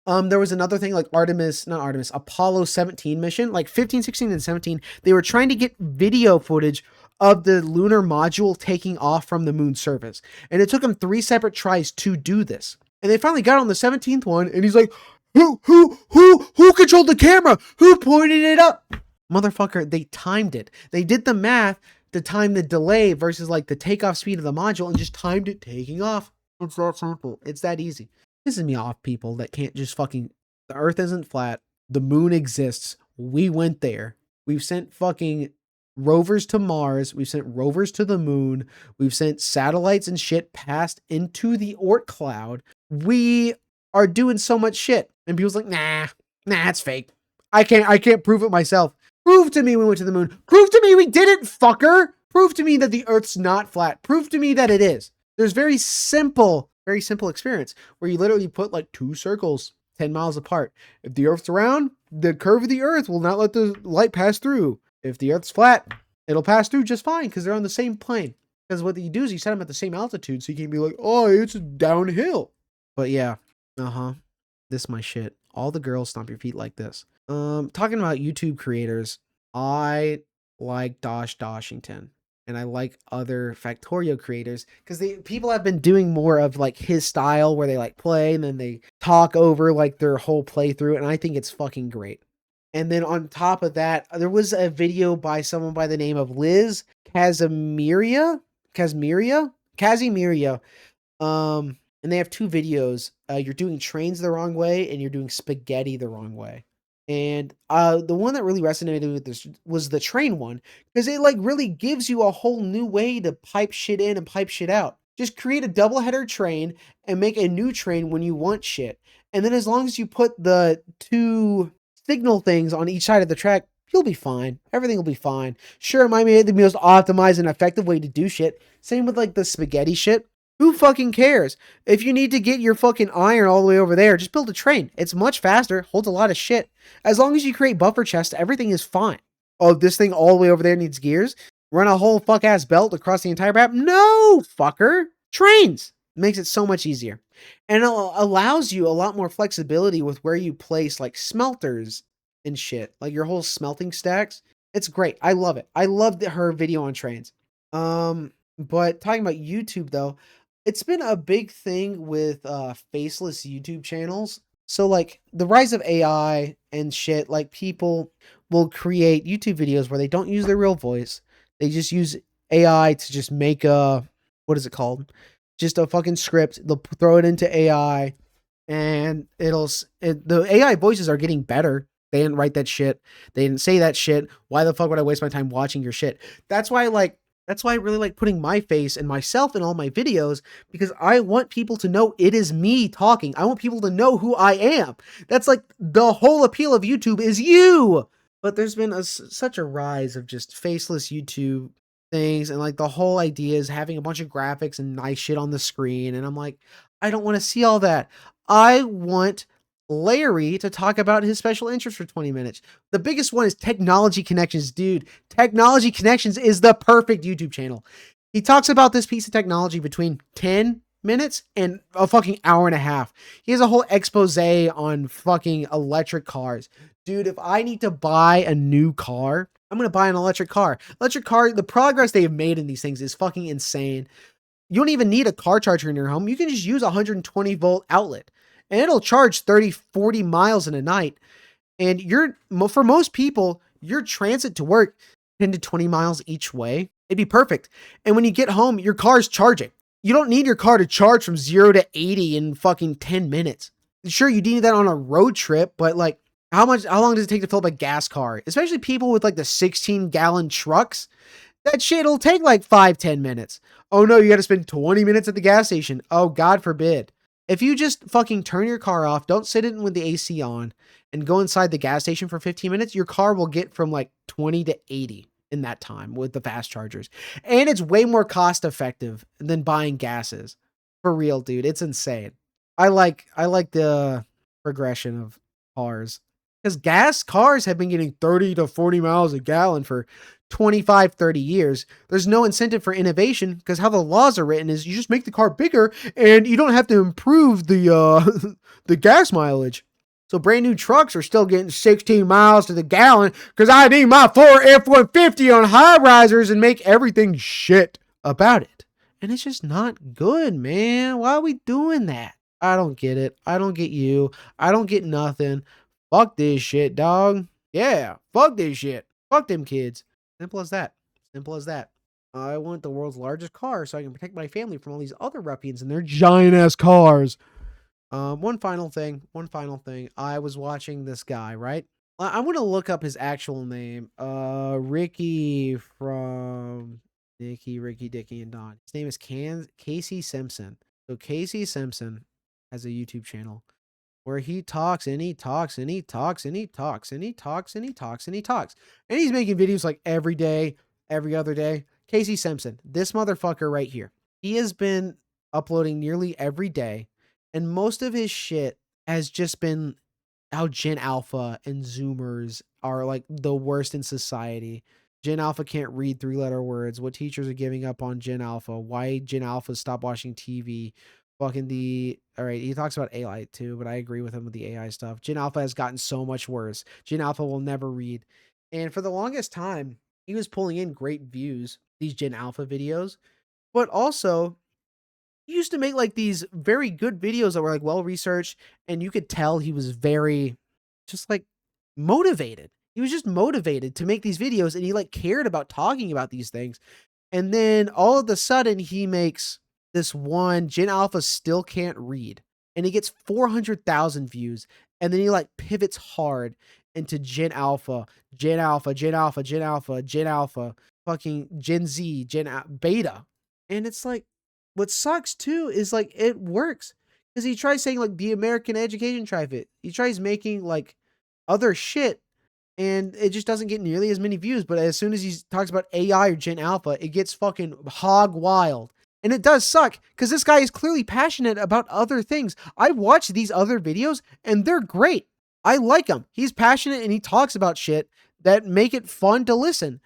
There was another thing like Apollo 17 mission, like 15, 16, and 17. They were trying to get video footage of the lunar module taking off from the moon surface. And it took them 3 separate tries to do this. And they finally got on the 17th one, and he's like, who controlled the camera? Who pointed it up? Motherfucker, they timed it. They did the math to time the delay versus like the takeoff speed of the module and just timed it taking off. It's that simple. It's that easy. Pisses me off, people that can't just fucking, the earth isn't flat. The moon exists. We went there. We've sent fucking rovers to Mars. We've sent rovers to the moon. We've sent satellites and shit past into the Oort cloud. We are doing so much shit. And people's like, nah, it's fake. I can't prove it myself. Prove to me we went to the moon. Prove to me we didn't, fucker. Prove to me that the Earth's not flat. Prove to me that it is. There's very simple experiment where you literally put like 2 circles 10 miles apart. If the Earth's round, the curve of the Earth will not let the light pass through. If the Earth's flat, it'll pass through just fine because they're on the same plane. Because what you do is you set them at the same altitude so you can be like, oh, it's downhill. But yeah, this is my shit. All the girls stomp your feet like this. Talking about YouTube creators, I like Dosh Doshington. And I like other Factorio creators because people have been doing more of like his style where they like play and then they talk over like their whole playthrough. And I think it's fucking great. And then on top of that, there was a video by someone by the name of Liz Casimiria. And they have 2 videos. You're doing trains the wrong way and you're doing spaghetti the wrong way. And the one that really resonated with this was the train one because it like really gives you a whole new way to pipe shit in and pipe shit out. Just create a double header train and make a new train when you want shit. And then as long as you put the 2 signal things on each side of the track, you'll be fine. Everything will be fine. Sure, it might be the most optimized and effective way to do shit. Same with like the spaghetti shit. Who fucking cares? If you need to get your fucking iron all the way over there, just build a train. It's much faster, holds a lot of shit. As long as you create buffer chests, everything is fine. Oh, this thing all the way over there needs gears? Run a whole fuck ass belt across the entire map? No, fucker. Trains. Makes it so much easier. And it allows you a lot more flexibility with where you place like smelters and shit. Like your whole smelting stacks. It's great. I love it. I loved her video on trains. But talking about YouTube though, it's been a big thing with faceless YouTube channels. So like the rise of AI and shit, like people will create YouTube videos where they don't use their real voice. They just use AI to just make a, what is it called? Just a fucking script. They'll throw it into AI and the AI voices are getting better. They didn't write that shit. They didn't say that shit. Why the fuck would I waste my time watching your shit? That's why I really like putting my face and myself in all my videos because I want people to know it is me talking. I want people to know who I am. That's like the whole appeal of YouTube is you. But there's been such a rise of just faceless YouTube things and like the whole idea is having a bunch of graphics and nice shit on the screen. And I'm like, I don't want to see all that. I want Larry to talk about his special interest for 20 minutes. The biggest one is Technology Connections. Dude, Technology Connections is the perfect YouTube channel. He talks about this piece of technology between 10 minutes and a fucking hour and a half. He has a whole expose on fucking electric cars. Dude, if I need to buy a new car, I'm going to buy an electric car. Electric car, the progress they have made in these things is fucking insane. You don't even need a car charger in your home. You can just use a 120 volt outlet. And it'll charge 30, 40 miles in a night. And for most people, your transit to work 10 to 20 miles each way. It'd be perfect. And when you get home, your car's charging. You don't need your car to charge from 0 to 80 in fucking 10 minutes. Sure, you need that on a road trip, but like, how long does it take to fill up a gas car? Especially people with like the 16-gallon trucks. That shit'll take like 5-10 minutes. Oh no, you got to spend 20 minutes at the gas station. Oh, God forbid. If you just fucking turn your car off, don't sit in with the AC on, and go inside the gas station for 15 minutes, your car will get from like 20 to 80 in that time with the fast chargers. And it's way more cost effective than buying gases. For real, dude. It's insane. I like the progression of cars. Because gas cars have been getting 30 to 40 miles a gallon for 25, 30 years. There's no incentive for innovation because how the laws are written is you just make the car bigger and you don't have to improve the the gas mileage. So brand new trucks are still getting 16 miles to the gallon because I need my Ford F-150 on high risers and make everything shit about it. And it's just not good, man. Why are we doing that? I don't get it. I don't get you. I don't get nothing. Fuck this shit, dog. Yeah, fuck this shit. Fuck them kids. Simple as that. Simple as that. I want the world's largest car so I can protect my family from all these other ruffians and their giant ass cars. One final thing. I was watching this guy, right? I'm gonna look up his actual name. Ricky from Ricky, Dicky, and Don. His name is Casey Simpson. So Casey Simpson has a YouTube channel where he talks and he talks and he talks and he talks and he talks and he talks and he talks. And he's making videos like every day, every other day. Casey Simpson, this motherfucker right here. He has been uploading nearly every day, and most of his shit has just been how Gen Alpha and Zoomers are like the worst in society. Gen Alpha can't read 3-letter words. What teachers are giving up on Gen Alpha? Why Gen Alpha stop watching TV? Fucking all right, he talks about AI too, but I agree with him with the AI stuff. Gen Alpha has gotten so much worse. Gen Alpha will never read. And for the longest time, he was pulling in great views, these Gen Alpha videos, but also he used to make like these very good videos that were like well researched, and you could tell he was very just like motivated. He was just motivated to make these videos, and he like cared about talking about these things. And then all of a sudden he makes this one Gen Alpha still can't read, and he gets 400,000 views, and then he like pivots hard into Gen Alpha, Gen Alpha, Gen Alpha, Gen Alpha, Gen Alpha, fucking Gen Z, Beta. And it's like, what sucks too is like it works because he tries saying like the American education trifid. He tries making like other shit, and it just doesn't get nearly as many views. But as soon as he talks about AI or Gen Alpha, it gets fucking hog wild. And it does suck because this guy is clearly passionate about other things. I watch these other videos and they're great. I like him. He's passionate and he talks about shit that make it fun to listen.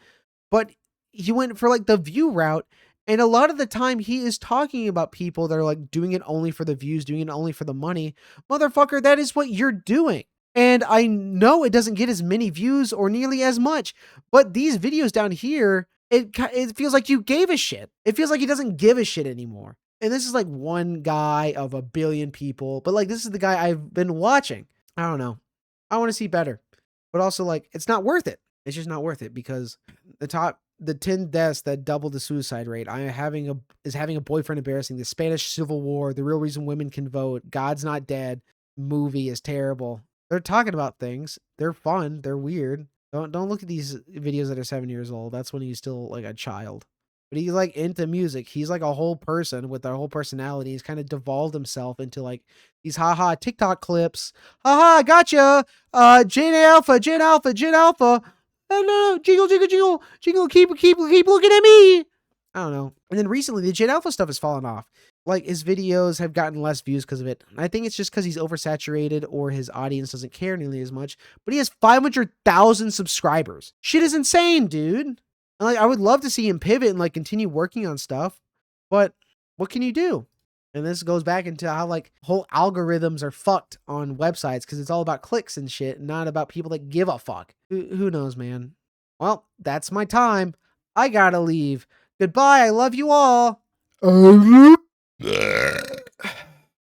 But he went for like the view route. And a lot of the time he is talking about people that are like doing it only for the views, doing it only for the money. Motherfucker, that is what you're doing. And I know it doesn't get as many views or nearly as much, but these videos down here, it feels like you gave a shit. It feels like he doesn't give a shit anymore. And this is like one guy of a billion people, but like this is the guy I've been watching. I don't know. I want to see better, but also like it's not worth it. It's just not worth it because the 10 deaths that doubled the suicide rate. Having a boyfriend embarrassing. The Spanish Civil War. The real reason women can vote. God's not dead. Movie is terrible. They're talking about things. They're fun. They're weird. Don't look at these videos that are 7 years old. That's when he's still like a child. But he's like into music. He's like a whole person with a whole personality. He's kind of devolved himself into like these haha TikTok clips. Haha, gotcha. Gen Alpha, Gen Alpha, Gen Alpha. No, jingle, jingle, jingle, jingle. Keep looking at me. I don't know. And then recently, the Gen Alpha stuff has fallen off. Like his videos have gotten less views because of it. I think it's just because he's oversaturated or his audience doesn't care nearly as much. But he has 500,000 subscribers. Shit is insane, dude. And like I would love to see him pivot and like continue working on stuff, but what can you do? And this goes back into how like whole algorithms are fucked on websites because it's all about clicks and shit, not about people that give a fuck. Who knows, man? Well, that's my time. I gotta leave. Goodbye. I love you all.